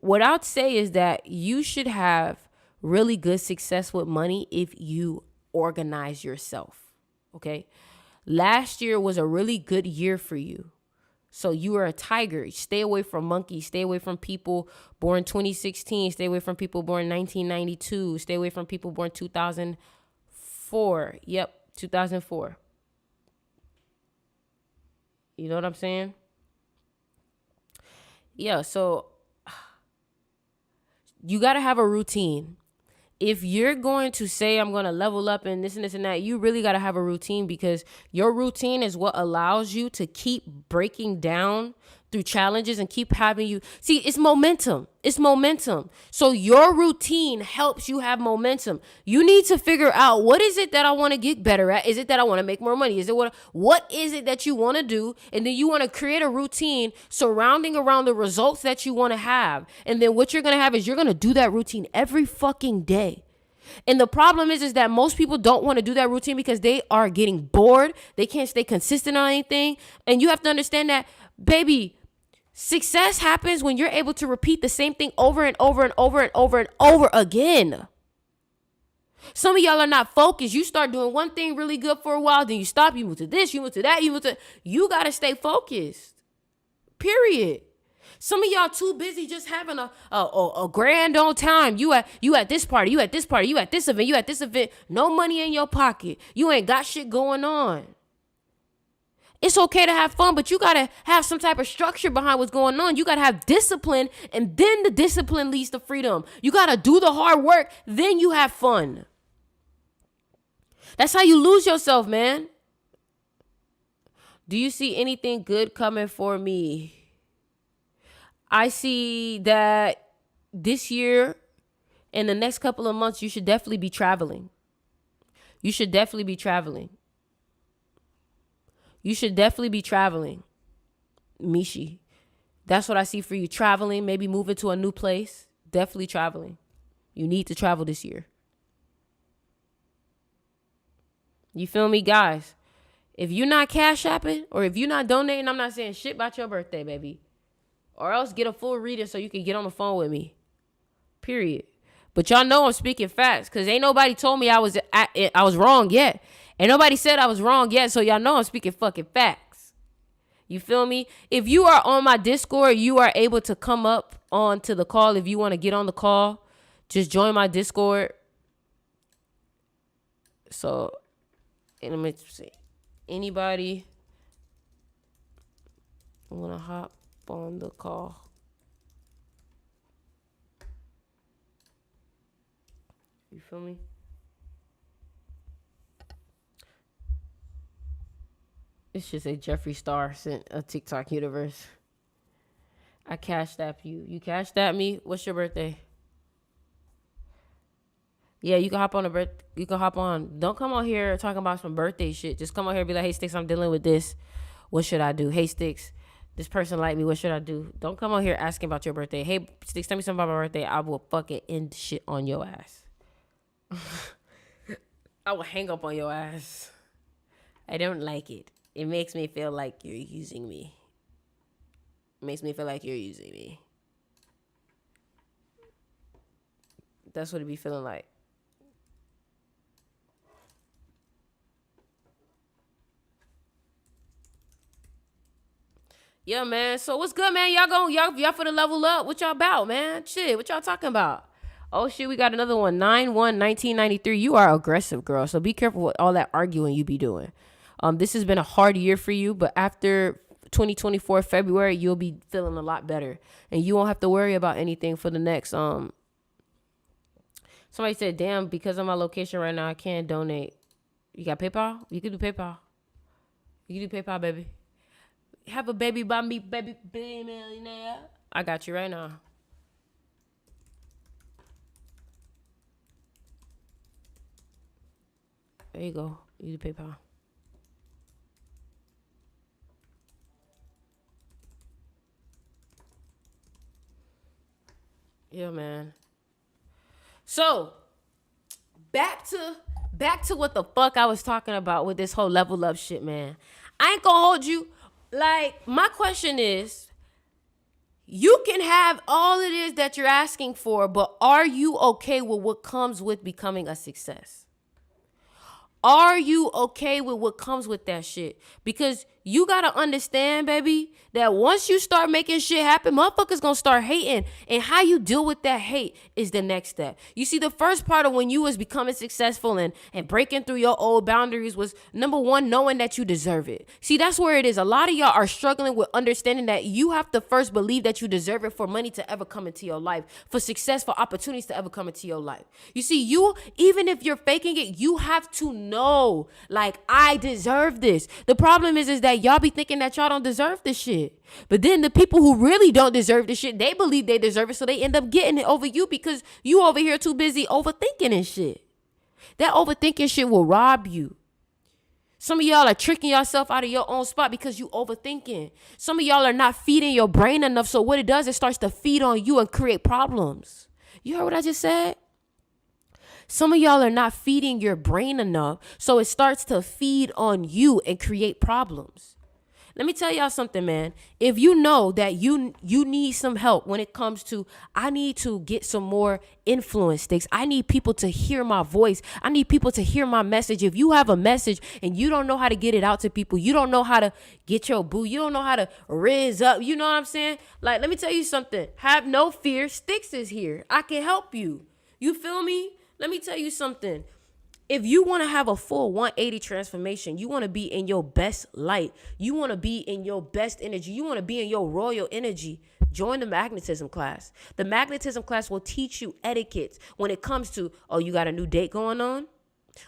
S1: What I'd say is that you should have really good success with money if you organize yourself. Okay. Last year was a really good year for you. So you are a tiger. Stay away from monkeys. Stay away from people born 2016. Stay away from people born 1992. Stay away from people born 2004. Yep, 2004. You know what I'm saying? Yeah, so you got to have a routine. If you're going to say, I'm going to level up and this and that, you really got to have a routine, because your routine is what allows you to keep breaking down through challenges and keep having you. See, it's momentum. So your routine helps you have momentum. You need to figure out, what is it that I want to get better at? Is it that I want to make more money? What is it that you want to do? And then you want to create a routine surrounding around the results that you want to have. And then what you're going to have is you're going to do that routine every fucking day. And the problem is that most people don't want to do that routine because they are getting bored. They can't stay consistent on anything. And you have to understand that, baby, success happens when you're able to repeat the same thing over and over and over and over and over again. Some of y'all are not focused. You start doing one thing really good for a while, then you stop, you move to this, you move to that, you got to stay focused. Period. Some of y'all too busy just having a grand old time. You at this party, you at this party, you at this event, you at this event. No money in your pocket. You ain't got shit going on. It's okay to have fun, but you got to have some type of structure behind what's going on. You got to have discipline, and then the discipline leads to freedom. You got to do the hard work, then you have fun. That's how you lose yourself, man. Do you see anything good coming for me? I see that this year, in the next couple of months, you should definitely be traveling. You should definitely be traveling. You should definitely be traveling, Mishi. That's what I see for you. Traveling, maybe moving to a new place. Definitely traveling. You need to travel this year. You feel me, guys? If you're not cash apping or if you're not donating, I'm not saying shit about your birthday, baby. Or else get a full reader so you can get on the phone with me. Period. But y'all know I'm speaking facts because ain't nobody told me I was wrong yet. Ain't nobody said I was wrong yet, so y'all know I'm speaking fucking facts. You feel me? If you are on my Discord, you are able to come up onto the call. If you want to get on the call, just join my Discord. So, let me see. Anybody want to hop on the call? You feel me? It's just a Jeffree Star sent a TikTok universe. I cashed app you. You cashed at me? What's your birthday? Yeah, you can hop on you can hop on. Don't come on here talking about some birthday shit. Just come on here and be like, hey, Sticks, I'm dealing with this. What should I do? Hey, Sticks, this person like me. What should I do? Don't come on here asking about your birthday. Hey, Sticks, tell me something about my birthday. I will fucking end shit on your ass. I will hang up on your ass. I don't like it. It makes me feel like you're using me. It makes me feel like you're using me. That's what it be feeling like. Yeah, man. So what's good, man? Y'all for the level up? What y'all about, man? Shit, what y'all talking about? Oh shit, we got another one. 9/1/1993. You are aggressive, girl. So be careful with all that arguing you be doing. This has been a hard year for you, but after 2024 February, you'll be feeling a lot better, and you won't have to worry about anything for the next. Somebody said, "Damn, because of my location right now, I can't donate." You got PayPal? You can do PayPal. You can do PayPal, baby. Have a baby by me, baby millionaire. I got you right now. There you go. You do PayPal. Yeah, man. So, back to what the fuck I was talking about with this whole level up shit, man. I ain't gonna hold you. Like, my question is, you can have all it is that you're asking for, but are you okay with what comes with becoming a success? Are you okay with what comes with that shit? Because you got to understand, baby, that once you start making shit happen, motherfuckers going to start hating. And how you deal with that hate is the next step. You see, the first part of when you was becoming successful and breaking through your old boundaries was, number one, knowing that you deserve it. See, that's where it is. A lot of y'all are struggling with understanding that you have to first believe that you deserve it for money to ever come into your life, for success, for opportunities to ever come into your life. You see, even if you're faking it, you have to know, like, I deserve this. The problem is that y'all be thinking that y'all don't deserve this shit. But then the people who really don't deserve this shit, they believe they deserve it, so they end up getting it over you because you over here too busy overthinking and shit. That overthinking shit will rob you. Some of y'all are tricking yourself out of your own spot because you overthinking. Some of y'all are not feeding your brain enough, so what it does, it starts to feed on you and create problems. You heard what I just said? Some of y'all are not feeding your brain enough, so it starts to feed on you and create problems. Let me tell y'all something, man. If you know that you need some help when it comes to, I need to get some more influence, Sticks. I need people to hear my voice. I need people to hear my message. If you have a message and you don't know how to get it out to people, you don't know how to get your boo, you don't know how to rizz up, you know what I'm saying? Like, let me tell you something. Have no fear. Sticks is here. I can help you. You feel me? Let me tell you something. If you want to have a full 180 transformation, you want to be in your best light, you want to be in your best energy, you want to be in your royal energy, join the magnetism class. The magnetism class will teach you etiquette when it comes to, oh, you got a new date going on?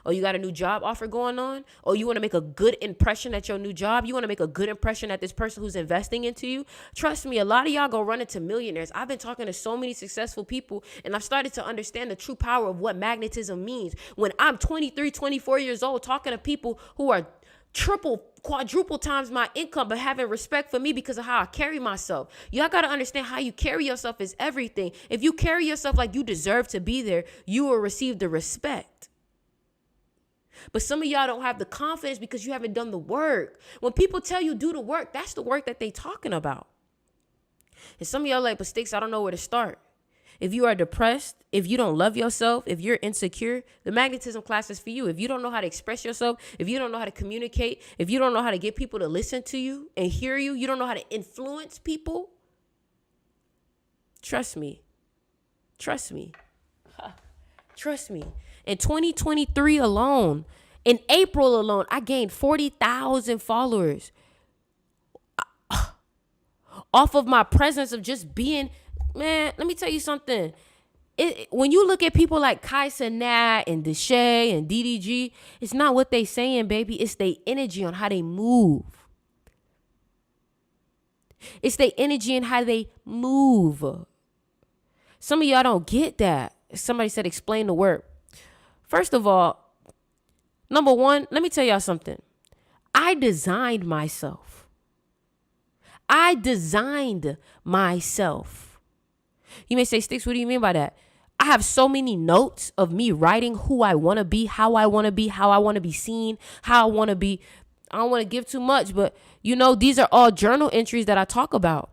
S1: Or you got a new job offer going on? Or you want to make a good impression at your new job? You want to make a good impression at this person who's investing into you? Trust me, a lot of y'all go run into millionaires. I've been talking to so many successful people, and I've started to understand the true power of what magnetism means. When I'm 23, 24 years old, talking to people who are triple, quadruple times my income, but having respect for me because of how I carry myself. Y'all got to understand how you carry yourself is everything. If you carry yourself like you deserve to be there, you will receive the respect. But some of y'all don't have the confidence because you haven't done the work. When people tell you do the work, that's the work that they talking about. And some of y'all like, but Sticks, I don't know where to start. If you are depressed, if you don't love yourself, if you're insecure, the magnetism class is for you. If you don't know how to express yourself, if you don't know how to communicate, if you don't know how to get people to listen to you and hear you, you don't know how to influence people, trust me. Trust me. Trust me. In 2023 alone, in April alone, I gained 40,000 followers off of my presence of just being. Man, let me tell you something. When you look at people like Kai Cenat and Deshae and DDG, it's not what they saying, baby. It's their energy on how they move. It's their energy and how they move. Some of y'all don't get that. Somebody said, explain the work. First of all, number one, let me tell y'all something. I designed myself. I designed myself. You may say, Sticks, what do you mean by that? I have so many notes of me writing who I want to be, how I want to be, how I want to be seen, how I want to be. I don't want to give too much, but these are all journal entries that I talk about.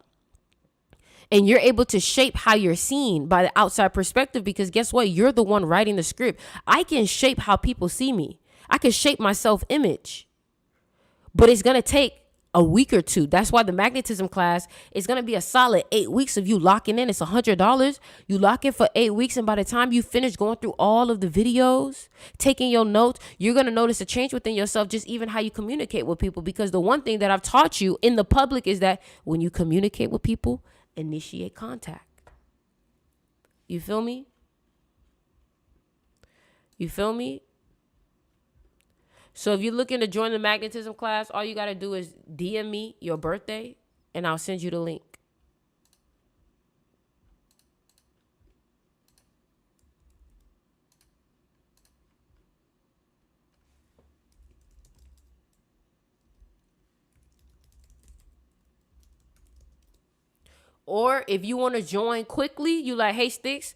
S1: And you're able to shape how you're seen by the outside perspective because guess what? You're the one writing the script. I can shape how people see me. I can shape my self-image. But it's going to take a week or two. That's why the magnetism class is going to be a solid 8 weeks of you locking in. It's $100. You lock in for 8 weeks. And by the time you finish going through all of the videos, taking your notes, you're going to notice a change within yourself, just even how you communicate with people. Because the one thing that I've taught you in the public is that when you communicate with people, initiate contact. You feel me? You feel me? So if you're looking to join the magnetism class, all you got to do is DM me your birthday and I'll send you the link. Or if you want to join quickly, you like, hey, Sticks,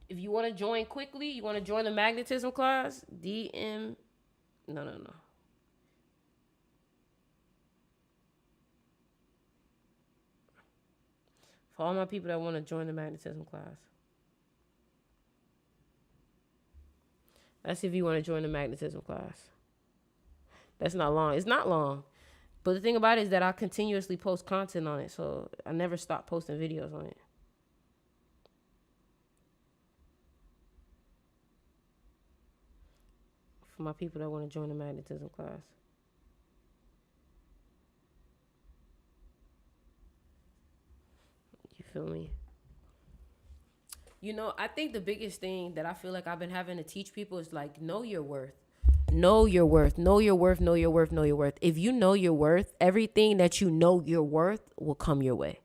S1: if you want to join quickly, you want to join the magnetism class, DM. No. For all my people that want to join the magnetism class. That's if you want to join the magnetism class. That's not long. It's not long. But the thing about it is that I continuously post content on it. So I never stop posting videos on it. For my people that want to join the magnetism class. You feel me? I think the biggest thing that I feel like I've been having to teach people is like, know your worth. Know your worth. Know your worth. Know your worth. Know your worth. If you know your worth, everything that you know your worth will come your way.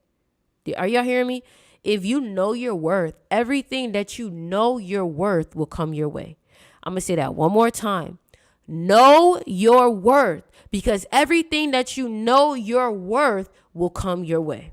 S1: Are y'all hearing me? If you know your worth, everything that you know your worth will come your way. I'm going to say that one more time. Know your worth, because everything that you know your worth will come your way.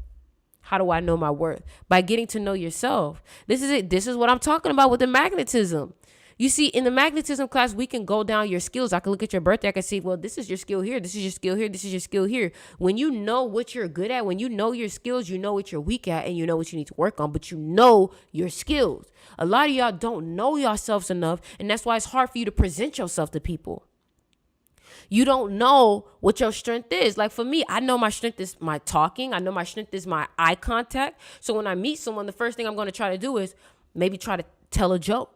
S1: How do I know my worth? By getting to know yourself. This is it. This is what I'm talking about with the magnetism. You see, in the magnetism class, we can go down your skills. I can look at your birthday. I can see, well, this is your skill here. This is your skill here. This is your skill here. When you know what you're good at, when you know your skills, you know what you're weak at, and you know what you need to work on, but you know your skills. A lot of y'all don't know yourselves enough, and that's why it's hard for you to present yourself to people. You don't know what your strength is. Like for me, I know my strength is my talking. I know my strength is my eye contact. So when I meet someone, the first thing I'm going to try to do is maybe try to tell a joke,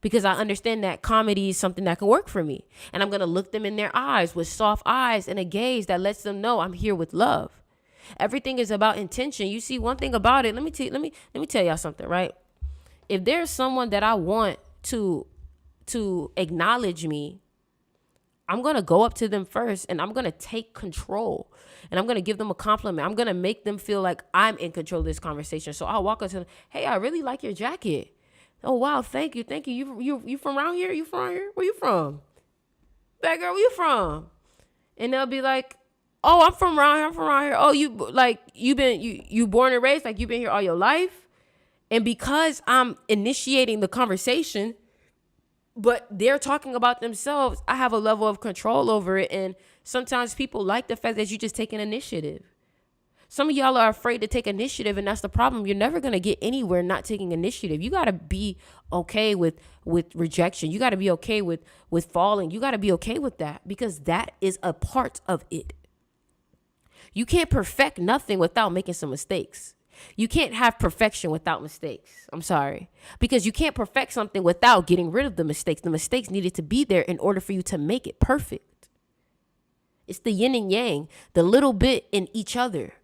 S1: because I understand that comedy is something that can work for me. And I'm going to look them in their eyes with soft eyes and a gaze that lets them know I'm here with love. Everything is about intention. You see, one thing about it, let me tell y'all something, right? If there's someone that I want to acknowledge me, I'm going to go up to them first and I'm going to take control and I'm going to give them a compliment. I'm going to make them feel like I'm in control of this conversation. So I'll walk up to them. Hey, I really like your jacket. Oh, wow. Thank you. Thank you. You from around here? You from here? Where you from? Bad girl, where you from? And they'll be like, oh, I'm from around here. I'm from around here. Oh, you born and raised, like you've been here all your life. And because I'm initiating the conversation, but they're talking about themselves, I have a level of control over it. And sometimes people like the fact that you just take an initiative. Some of y'all are afraid to take initiative, and that's the problem. You're never going to get anywhere not taking initiative. You got to be okay with rejection. You got to be okay with falling. You got to be okay with that, because that is a part of it. You can't perfect nothing without making some mistakes. You can't have perfection without mistakes. I'm sorry. Because you can't perfect something without getting rid of the mistakes. The mistakes needed to be there in order for you to make it perfect. It's the yin and yang, the little bit in each other.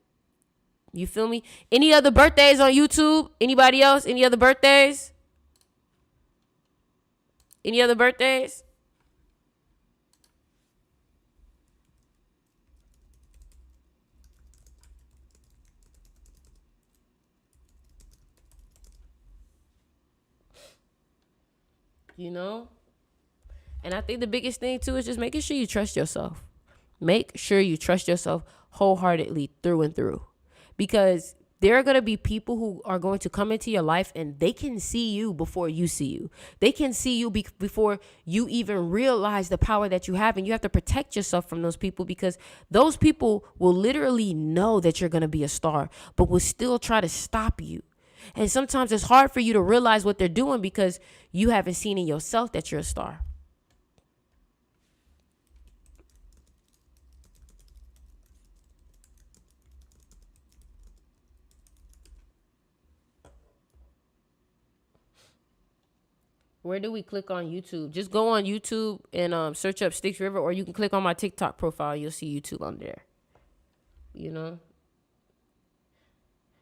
S1: You feel me? Any other birthdays on YouTube? Anybody else? Any other birthdays? Any other birthdays? You know? And I think the biggest thing too is just making sure you trust yourself. Make sure you trust yourself wholeheartedly through and through. Because there are going to be people who are going to come into your life and they can see you before you see you. They can see you before you even realize the power that you have. And you have to protect yourself from those people, because those people will literally know that you're going to be a star, but will still try to stop you. And sometimes it's hard for you to realize what they're doing because you haven't seen in yourself that you're a star. Where do we click on YouTube? Just go on YouTube and search up Styx River, or you can click on my TikTok profile. You'll see YouTube on there. You know?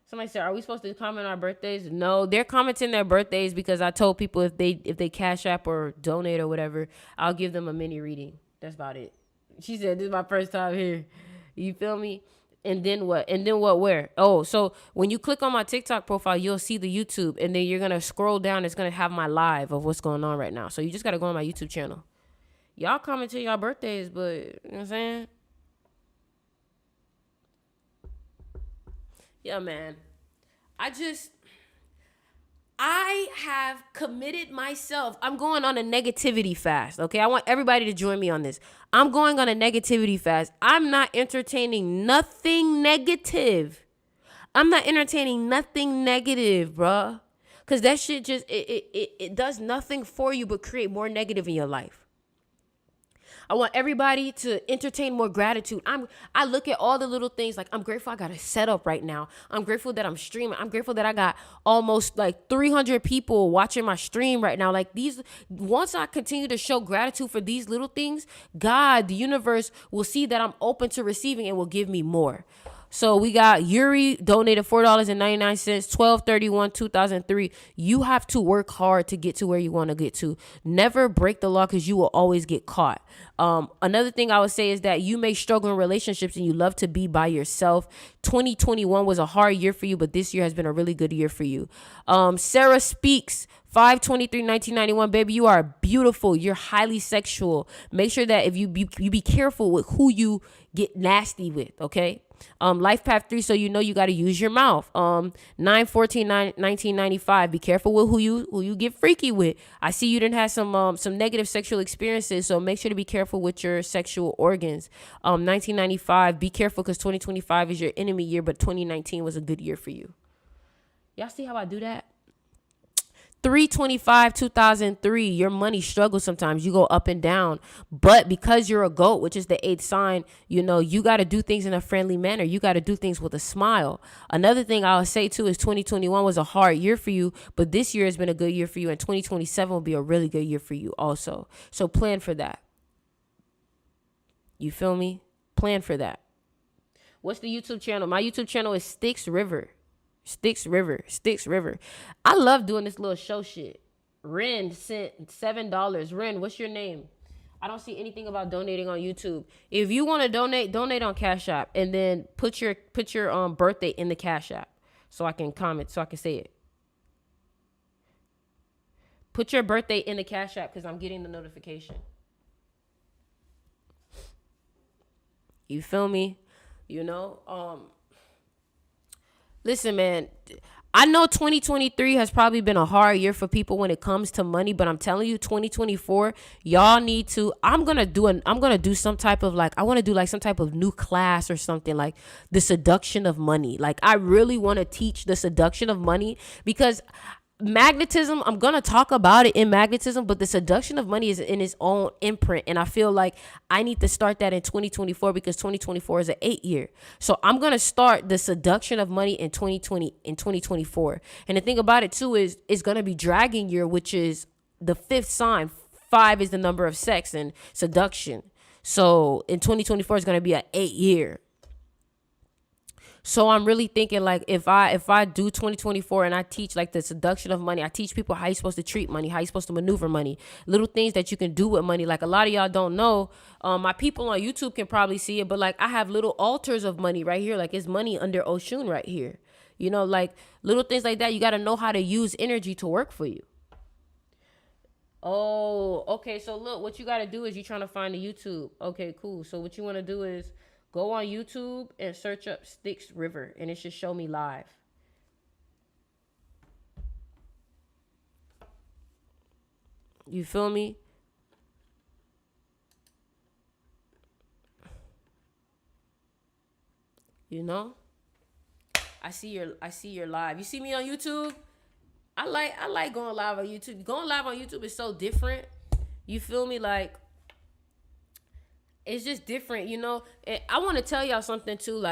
S1: Somebody said, are we supposed to comment on our birthdays? No, they're commenting their birthdays because I told people if they cash app or donate or whatever, I'll give them a mini reading. That's about it. She said, this is my first time here. You feel me? And then what? And then what? Where? Oh, so when you click on my TikTok profile, you'll see the YouTube, and then you're going to scroll down. It's going to have my live of what's going on right now. So you just got to go on my YouTube channel. Y'all comment to y'all birthdays, but you know what I'm saying? Yeah, man. I have committed myself. I'm going on a negativity fast, okay? I want everybody to join me on this. I'm going on a negativity fast. I'm not entertaining nothing negative. I'm not entertaining nothing negative, bruh. Because that shit just, it does nothing for you but create more negative in your life. I want everybody to entertain more gratitude. I look at all the little things, like I'm grateful I got a setup right now. I'm grateful that I'm streaming. I'm grateful that I got almost like 300 people watching my stream right now. Like once I continue to show gratitude for these little things, God, the universe will see that I'm open to receiving and will give me more. So we got Yuri donated $4.99, 12/31/2003. You have to work hard to get to where you want to get to. Never break the law, because you will always get caught. Another thing I would say is that you may struggle in relationships and you love to be by yourself. 2021 was a hard year for you, but this year has been a really good year for you. Sarah Speaks, 5/23/1991. Baby, you are beautiful. You're highly sexual. Make sure that if you be careful with who you get nasty with, okay? Life Path 3, so you know you got to use your mouth. 9/14/1995. Be careful with who you get freaky with. I see you didn't have some negative sexual experiences, so make sure to be careful with your sexual organs. 1995. Be careful, because 2025 is your enemy year, but 2019 was a good year for you. Y'all see how I do that? 3/25/2003. Your money struggles sometimes. You go up and down. But because you're a goat, which is the 8th sign, you know, you got to do things in a friendly manner. You got to do things with a smile. Another thing I'll say too is 2021 was a hard year for you, but this year has been a good year for you, and 2027 will be a really good year for you also. So plan for that. You feel me? Plan for that. What's the YouTube channel? My YouTube channel is Styx River. Styx River. I love doing this little show shit. Ren sent $7. Ren, what's your name? I don't see anything about donating on YouTube. If you want to donate on Cash App, and then put your birthday in the Cash App so I can comment, so I can say it. Put your birthday in the Cash App because I'm getting the notification. You feel me? Listen, man. I know 2023 has probably been a hard year for people when it comes to money, but I'm telling you, 2024, y'all need to. I'm gonna do some type of I want to do some type of new class or something, like the seduction of money. Like, I really want to teach the seduction of money, because magnetism, I'm gonna talk about it in magnetism, but the seduction of money is in its own imprint, and I feel like I need to start that in 2024, because 2024 is an 8-year. So I'm gonna start the seduction of money in 2024. And the thing about it too is it's gonna be dragon year, which is the 5th sign. 5 is the number of sex and seduction. So in 2024 is gonna be an 8-year. So I'm really thinking, if I do 2024 and I teach the seduction of money, I teach people how you're supposed to treat money, how you're supposed to maneuver money, little things that you can do with money. Like, a lot of y'all don't know. My people on YouTube can probably see it, but I have little altars of money right here. It's money under Oshun right here. Little things like that. You got to know how to use energy to work for you. Oh, okay. So look, what you got to do is you're trying to find the YouTube. Okay, cool. So what you want to do is go on YouTube and search up Styx River, and it should show me live. You feel me? I see your live. You see me on YouTube? I like going live on YouTube. Going live on YouTube is so different. You feel me? It's just different, And I want to tell y'all something too.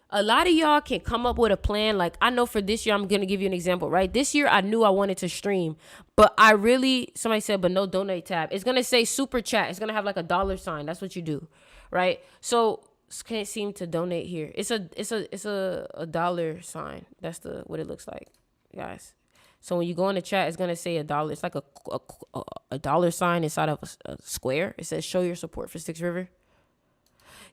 S1: A lot of y'all can come up with a plan. I know for this year, I'm going to give you an example, right? This year, I knew I wanted to stream, but somebody said, but no donate tab. It's going to say super chat. It's going to have a dollar sign. That's what you do, right? So can't seem to donate here. It's a dollar sign. That's what it looks like, guys. So when you go in the chat, it's going to say $1. It's like a dollar sign inside of a square. It says show your support for Styx River.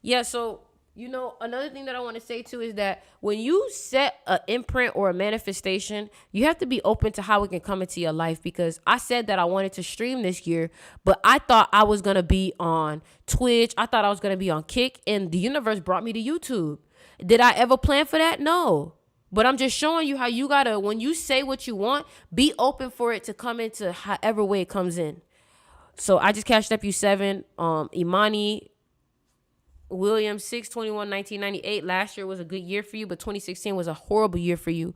S1: Yeah, so, another thing that I want to say too is that when you set an imprint or a manifestation, you have to be open to how it can come into your life, because I said that I wanted to stream this year, but I thought I was going to be on Twitch. I thought I was going to be on Kick, and the universe brought me to YouTube. Did I ever plan for that? No. But I'm just showing you how you got to, when you say what you want, be open for it to come into however way it comes in. So I just cashed up you 7. Imani Williams, 6/21/1998. Last year was a good year for you, but 2016 was a horrible year for you.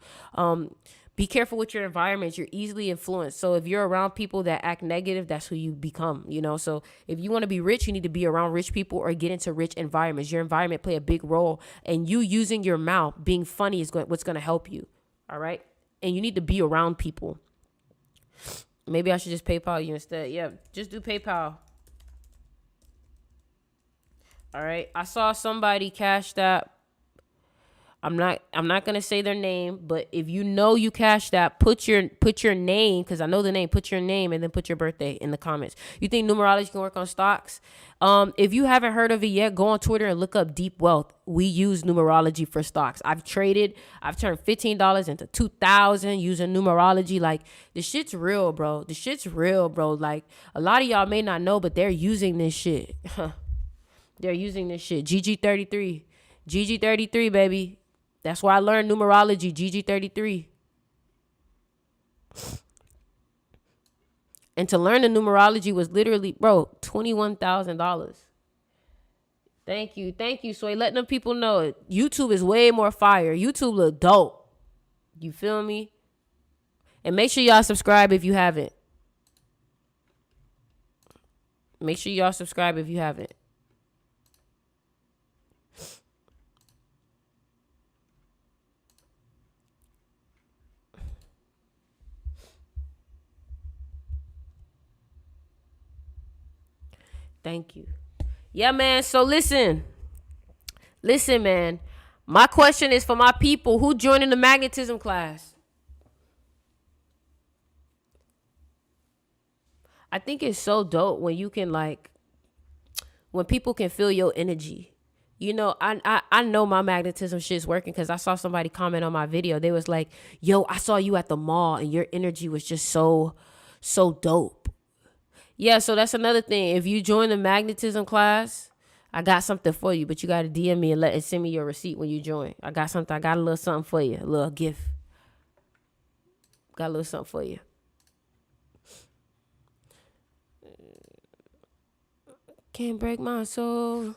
S1: Be careful with your environment. You're easily influenced. So if you're around people that act negative, that's who you become, So if you want to be rich, you need to be around rich people or get into rich environments. Your environment play a big role, and you using your mouth, being funny is what's going to help you. All right. And you need to be around people. Maybe I should just PayPal you instead. Yeah, just do PayPal. All right. I saw somebody cashed that. I'm not gonna say their name, but if you cashed that, put your name, because I know the name. Put your name and then put your birthday in the comments. You think numerology can work on stocks? If you haven't heard of it yet, go on Twitter and look up Deep Wealth. We use numerology for stocks. I've turned $15 into $2,000 using numerology. The shit's real, bro. A lot of y'all may not know, but they're using this shit. They're using this shit. GG33, baby. That's why I learned numerology. GG33. And to learn the numerology was literally, bro, $21,000. Thank you. So letting them people know YouTube is way more fire. YouTube look dope. You feel me? And make sure y'all subscribe if you haven't. Thank you. Yeah, man. So listen, man. My question is for my people who joining the magnetism class. I think it's so dope when you can like when people can feel your energy. You know, I know my magnetism shit's working because I saw somebody comment on my video. They was like, yo, I saw you at the mall and your energy was just so dope. Yeah, so that's another thing. If you join the magnetism class, I got something for you, but you got to DM me and send me your receipt when you join. I got something. I got a little something for you, a little gift. Got a little something for you. Can't break my soul.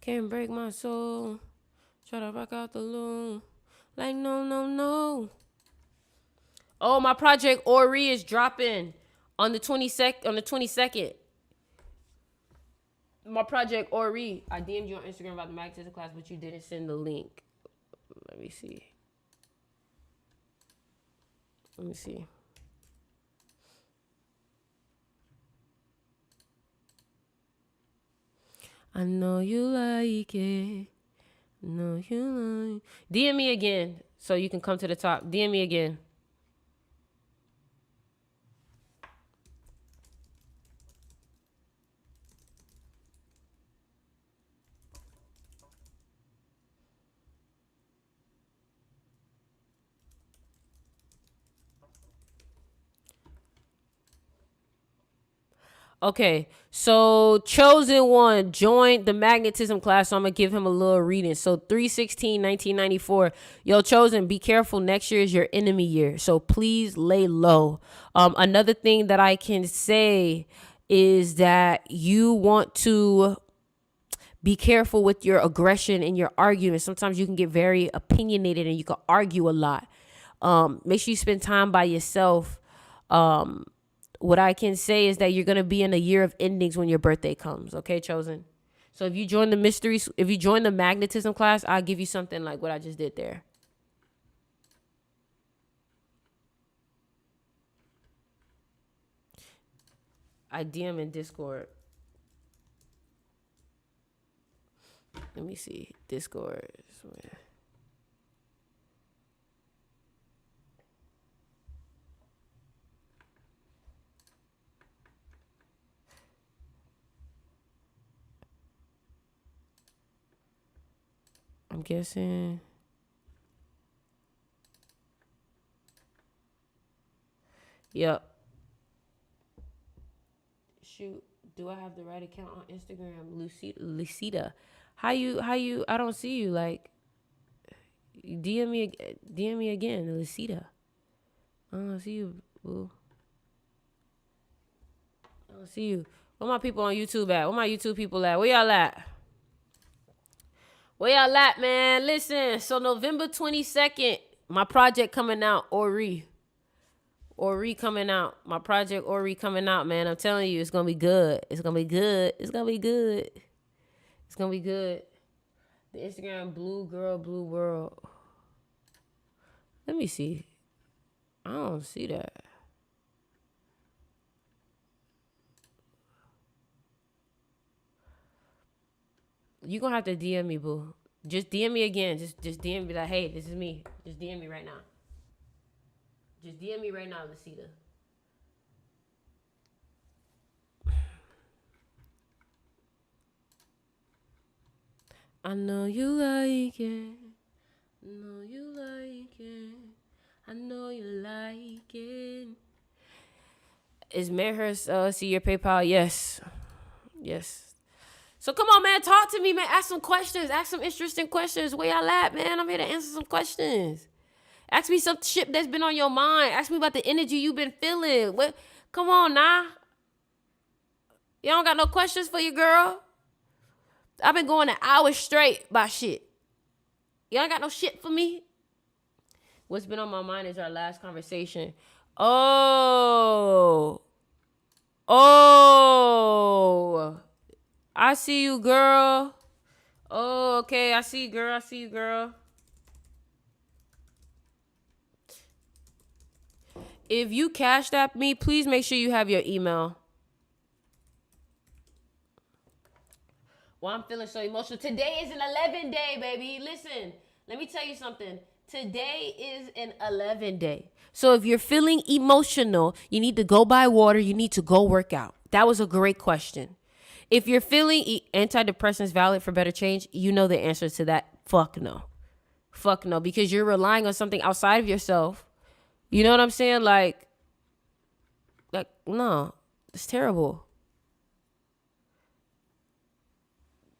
S1: Can't break my soul. Try to rock out the loom. Like, no, no, no. Oh, my project Ori is dropping on the 22nd. My project Ori. I DM'd you on Instagram about the magnetism class, but you didn't send the link. Let me see. I know you like it. No, you like. DM me again so you can come to the top. DM me again. Okay, so chosen one joined the magnetism class, so I'm gonna give him a little reading. So 3/16/1994. Yo, chosen, be careful. Next year is your enemy year, so please lay low. Another thing that I can say is that you want to be careful with your aggression and your arguments. Sometimes you can get very opinionated and you can argue a lot. Make sure you spend time by yourself. What I can say is that you're going to be in a year of endings when your birthday comes. Okay, chosen. So if you join the magnetism class, I'll give you something like what I just did there. I DM in Discord. Let me see. Discord. I'm guessing. Yep. Shoot. Do I have the right account on Instagram? Lucida. How you I don't see you. Like, DM me again, Lucida. I don't see you, boo. I don't see you. Where my people on YouTube at? Where my YouTube people at? Where y'all at? Where y'all at, man? Listen, so November 22nd, my project coming out, Ori coming out. My project Ori coming out, man. I'm telling you, it's gonna be good. It's gonna be good. It's gonna be good. It's gonna be good. The Instagram Blue Girl Blue World. Let me see. I don't see that. You gonna have to DM me, boo. Just DM me again. Just DM me like, hey, this is me. Just DM me right now. Just DM me right now, Lucida. I know you like it. I know you like it. I know you like it. Is Mayhurst see your PayPal? Yes. Yes. So come on, man. Talk to me, man. Ask some questions. Ask some interesting questions. Where y'all at, man? I'm here to answer some questions. Ask me some shit that's been on your mind. Ask me about the energy you've been feeling. What? Come on, nah. You don't got no questions for your girl? I've been going an hour straight by shit. You don't got no shit for me? What's been on my mind is our last conversation. Oh. I see you, girl. Oh, okay. I see you, girl. If you cashed app me, please make sure you have your email. Well, I'm feeling so emotional. Today is an 11 day, baby. Listen, let me tell you something. Today is an 11 day. So if you're feeling emotional, you need to go buy water. You need to go work out. That was a great question. If you're feeling antidepressants valid for better change, you know the answer to that. Fuck no. Fuck no. Because you're relying on something outside of yourself. You know what I'm saying? Like, no. It's terrible.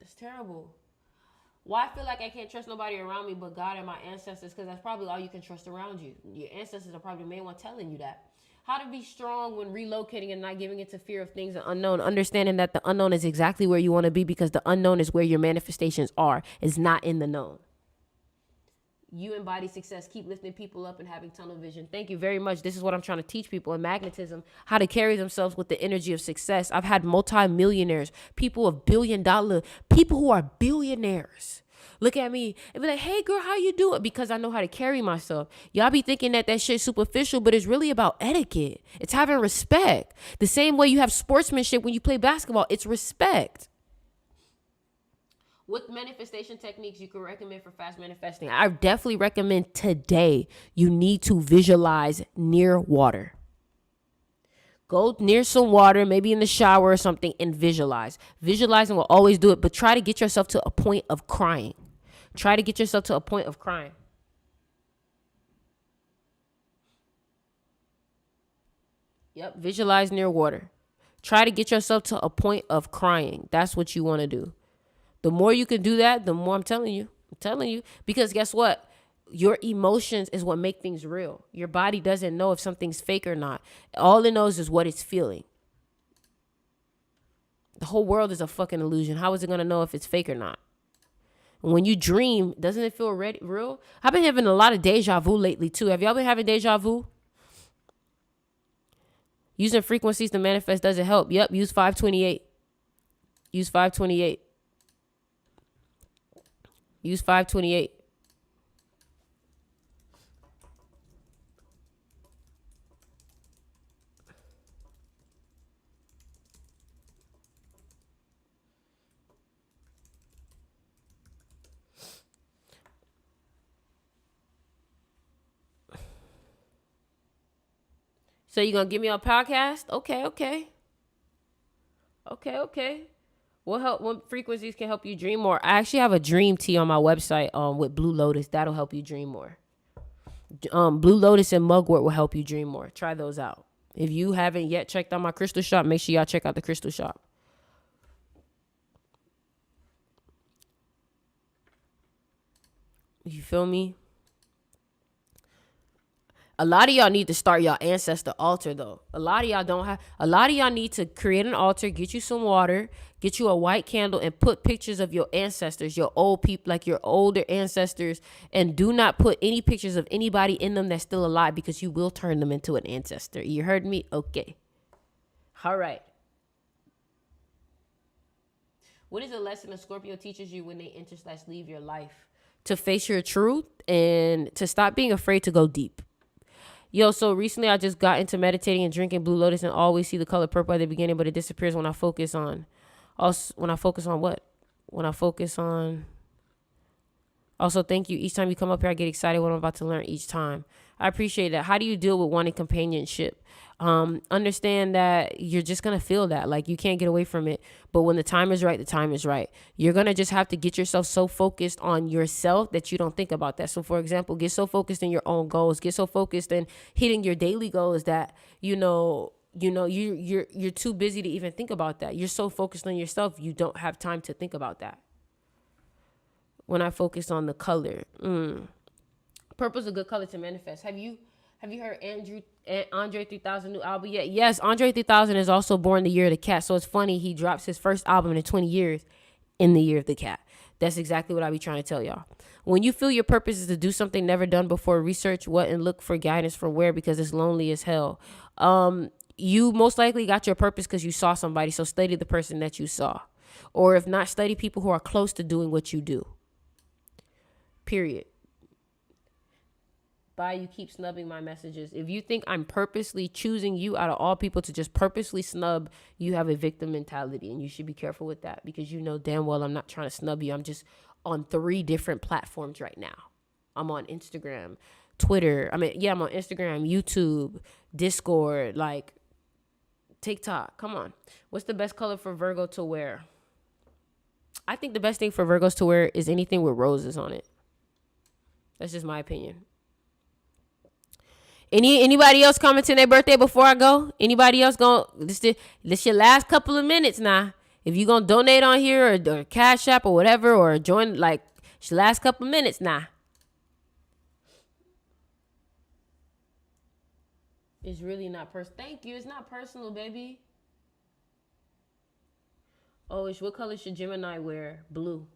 S1: It's terrible. Why I feel like I can't trust nobody around me but God and my ancestors? Because that's probably all you can trust around you. Your ancestors are probably the main one telling you that. How to be strong when relocating and not giving into fear of things that unknown. Understanding that the unknown is exactly where you want to be because the unknown is where your manifestations are. It's not in the known. You embody success. Keep lifting people up and having tunnel vision. Thank you very much. This is what I'm trying to teach people in magnetism, how to carry themselves with the energy of success. I've had multi-millionaires, people of billion-dollar, people who are billionaires look at me and be like, hey, girl, how you doing? Because I know how to carry myself. Y'all be thinking that shit's superficial, but it's really about etiquette. It's having respect. The same way you have sportsmanship when you play basketball. It's respect. What manifestation techniques you can recommend for fast manifesting? I definitely recommend today you need to visualize near water. Go near some water, maybe in the shower or something, and visualize. Visualizing will always do it, but try to get yourself to a point of crying. Try to get yourself to a point of crying. Yep, visualize near water. Try to get yourself to a point of crying. That's what you want to do. The more you can do that, the more I'm telling you. Because guess what? Your emotions is what make things real. Your body doesn't know if something's fake or not. All it knows is what it's feeling. The whole world is a fucking illusion. How is it going to know if it's fake or not? When you dream, doesn't it feel real? I've been having a lot of deja vu lately too. Have y'all been having deja vu? Using frequencies to manifest doesn't help. Yep, use 528. Use 528. Use 528. So you gonna give me a podcast? Okay. What frequencies can help you dream more? I actually have a dream tea on my website with Blue Lotus. That'll help you dream more. Blue Lotus and Mugwort will help you dream more. Try those out. If you haven't yet checked out my crystal shop, make sure y'all check out the crystal shop. You feel me? A lot of y'all need to start your ancestor altar though. A lot of y'all need to create an altar, get you some water, get you a white candle and put pictures of your ancestors, your old people, like your older ancestors, and do not put any pictures of anybody in them that's still alive because you will turn them into an ancestor. You heard me? Okay. All right. What is a lesson a Scorpio teaches you when they enter/leave your life? To face your truth and to stop being afraid to go deep. Yo, so recently I just got into meditating and drinking Blue Lotus and always see the color purple at the beginning, but it disappears when I focus on. Also, when I focus on what? When I focus on. Also, thank you. Each time you come up here, I get excited what I'm about to learn each time. I appreciate that. How do you deal with wanting companionship? Understand that you're just going to feel that. Like, you can't get away from it. But when the time is right, the time is right. You're going to just have to get yourself so focused on yourself that you don't think about that. So, for example, get so focused in your own goals. Get so focused in hitting your daily goals that, you're too busy to even think about that. You're so focused on yourself, you don't have time to think about that. When I focus on the color, purple's a good color to manifest. Have you heard Andre 3000 new album yet? Yes, Andre 3000 is also born the year of the cat. So it's funny, he drops his first album in 20 years in the year of the cat. That's exactly what I be trying to tell y'all. When you feel your purpose is to do something never done before, research what and look for guidance from where, because it's lonely as hell. You most likely got your purpose because you saw somebody. So study the person that you saw. Or if not, study people who are close to doing what you do. Period. Bye, you keep snubbing my messages. If you think I'm purposely choosing you out of all people to just purposely snub, you have a victim mentality, and you should be careful with that because you know damn well I'm not trying to snub you. I'm just on 3 different platforms right now. I'm on Instagram, Twitter. I'm on Instagram, YouTube, Discord, like TikTok. Come on. What's the best color for Virgo to wear? I think the best thing for Virgos to wear is anything with roses on it. That's just my opinion. Anybody else commenting their birthday before I go? Anybody else going? This your last couple of minutes now. If you gonna donate on here or Cash App or whatever, or join, like, it's your last couple of minutes now. It's really not personal. Thank you. It's not personal, baby. Oh, what color should Gemini wear? Blue.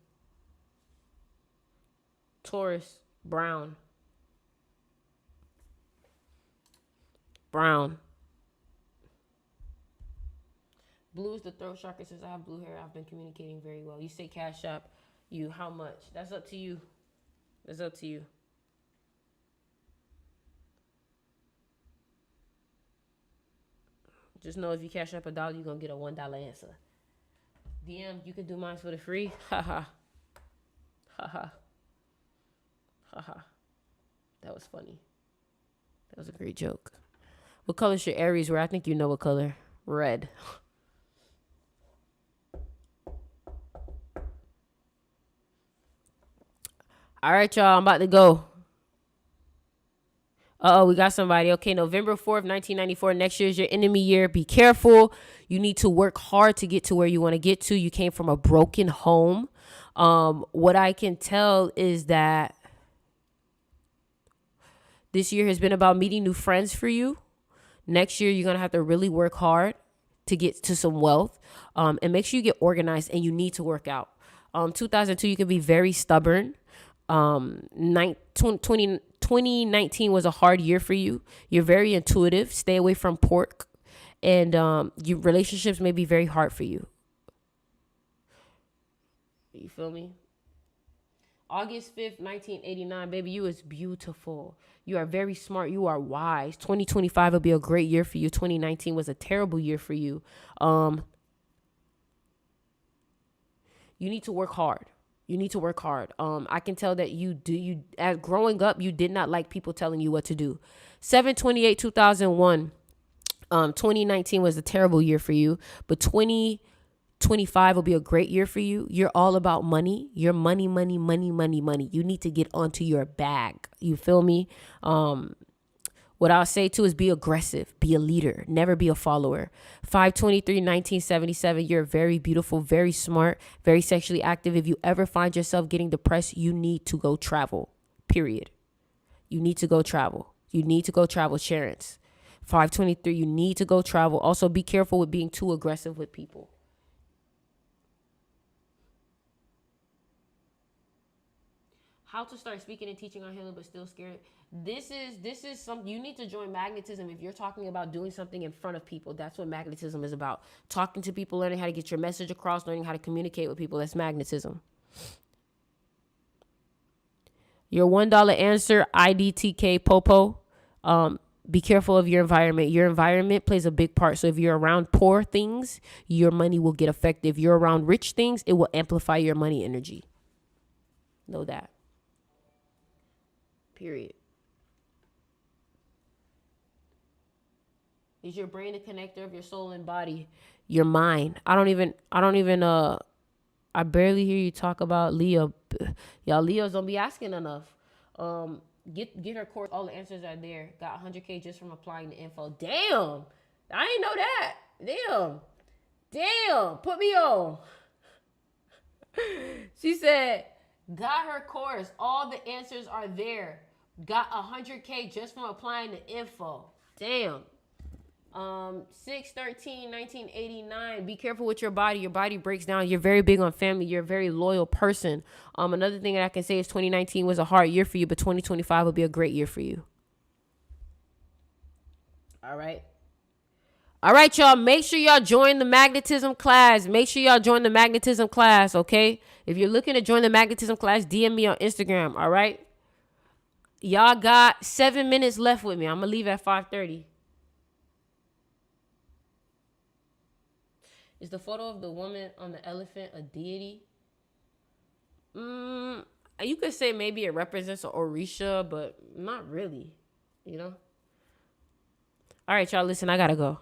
S1: Taurus, brown. Brown. Blue is the throat chakra. Since I have blue hair, I've been communicating very well. You say Cash App. You, how much? That's up to you. That's up to you. Just know if you Cash App $1, you're going to get a $1 answer. DM, you can do mine for the free. Haha. Haha. Haha. That was funny. That was a great joke. What color should Aries wear? I think you know what color. Red. All right, y'all. I'm about to go. We got somebody. Okay, November 4th, 1994. Next year is your enemy year. Be careful. You need to work hard to get to where you want to get to. You came from a broken home. What I can tell is that this year has been about meeting new friends for you. Next year, you're going to have to really work hard to get to some wealth. And make sure you get organized, and you need to work out. 2002, you can be very stubborn. 2019 was a hard year for you. You're very intuitive. Stay away from pork. And your relationships may be very hard for you. You feel me? August 5th, 1989, baby, you is beautiful. You are very smart. You are wise. 2025 will be a great year for you. 2019 was a terrible year for you. You need to work hard. You need to work hard. I can tell that as growing up, you did not like people telling you what to do. 7/28/2001. 2019 was a terrible year for you, but 2025 will be a great year for you. You're all about money. Your money, money, money, money, money. You need to get onto your bag. You feel me? What I'll say too is be aggressive, be a leader, never be a follower. 5/23/1977, you're very beautiful, very smart, very sexually active. If you ever find yourself getting depressed, you need to go travel, period. You need to go travel. You need to go travel, Sharon's. 5/23, you need to go travel. Also, be careful with being too aggressive with people. How to start speaking and teaching on healing but still scared. This is something you need to join magnetism. If you're talking about doing something in front of people, that's what magnetism is about. Talking to people, learning how to get your message across, learning how to communicate with people. That's magnetism. Your $1 answer, IDTK Popo. Be careful of your environment. Your environment plays a big part. So if you're around poor things, your money will get affected. If you're around rich things, it will amplify your money energy. Know that. Period. Is your brain a connector of your soul and body? Your mind. I barely hear you talk about Leo. Y'all Leos don't be asking enough. Get her course. All the answers are there. Got 100K just from applying the info. Damn. I ain't know that. Damn. Put me on. She said, got her course. All the answers are there. Got 100K just from applying the info. Damn. 6/13/1989. Be careful with your body. Your body breaks down. You're very big on family. You're a very loyal person. Another thing that I can say is 2019 was a hard year for you, but 2025 will be a great year for you. All right, y'all. Make sure y'all join the magnetism class. Okay? If you're looking to join the magnetism class, DM me on Instagram. All right? Y'all got 7 minutes left with me. I'm going to leave at 5:30. Is the photo of the woman on the elephant a deity? You could say maybe it represents an Orisha, but not really, you know? All right, y'all, listen, I gotta go.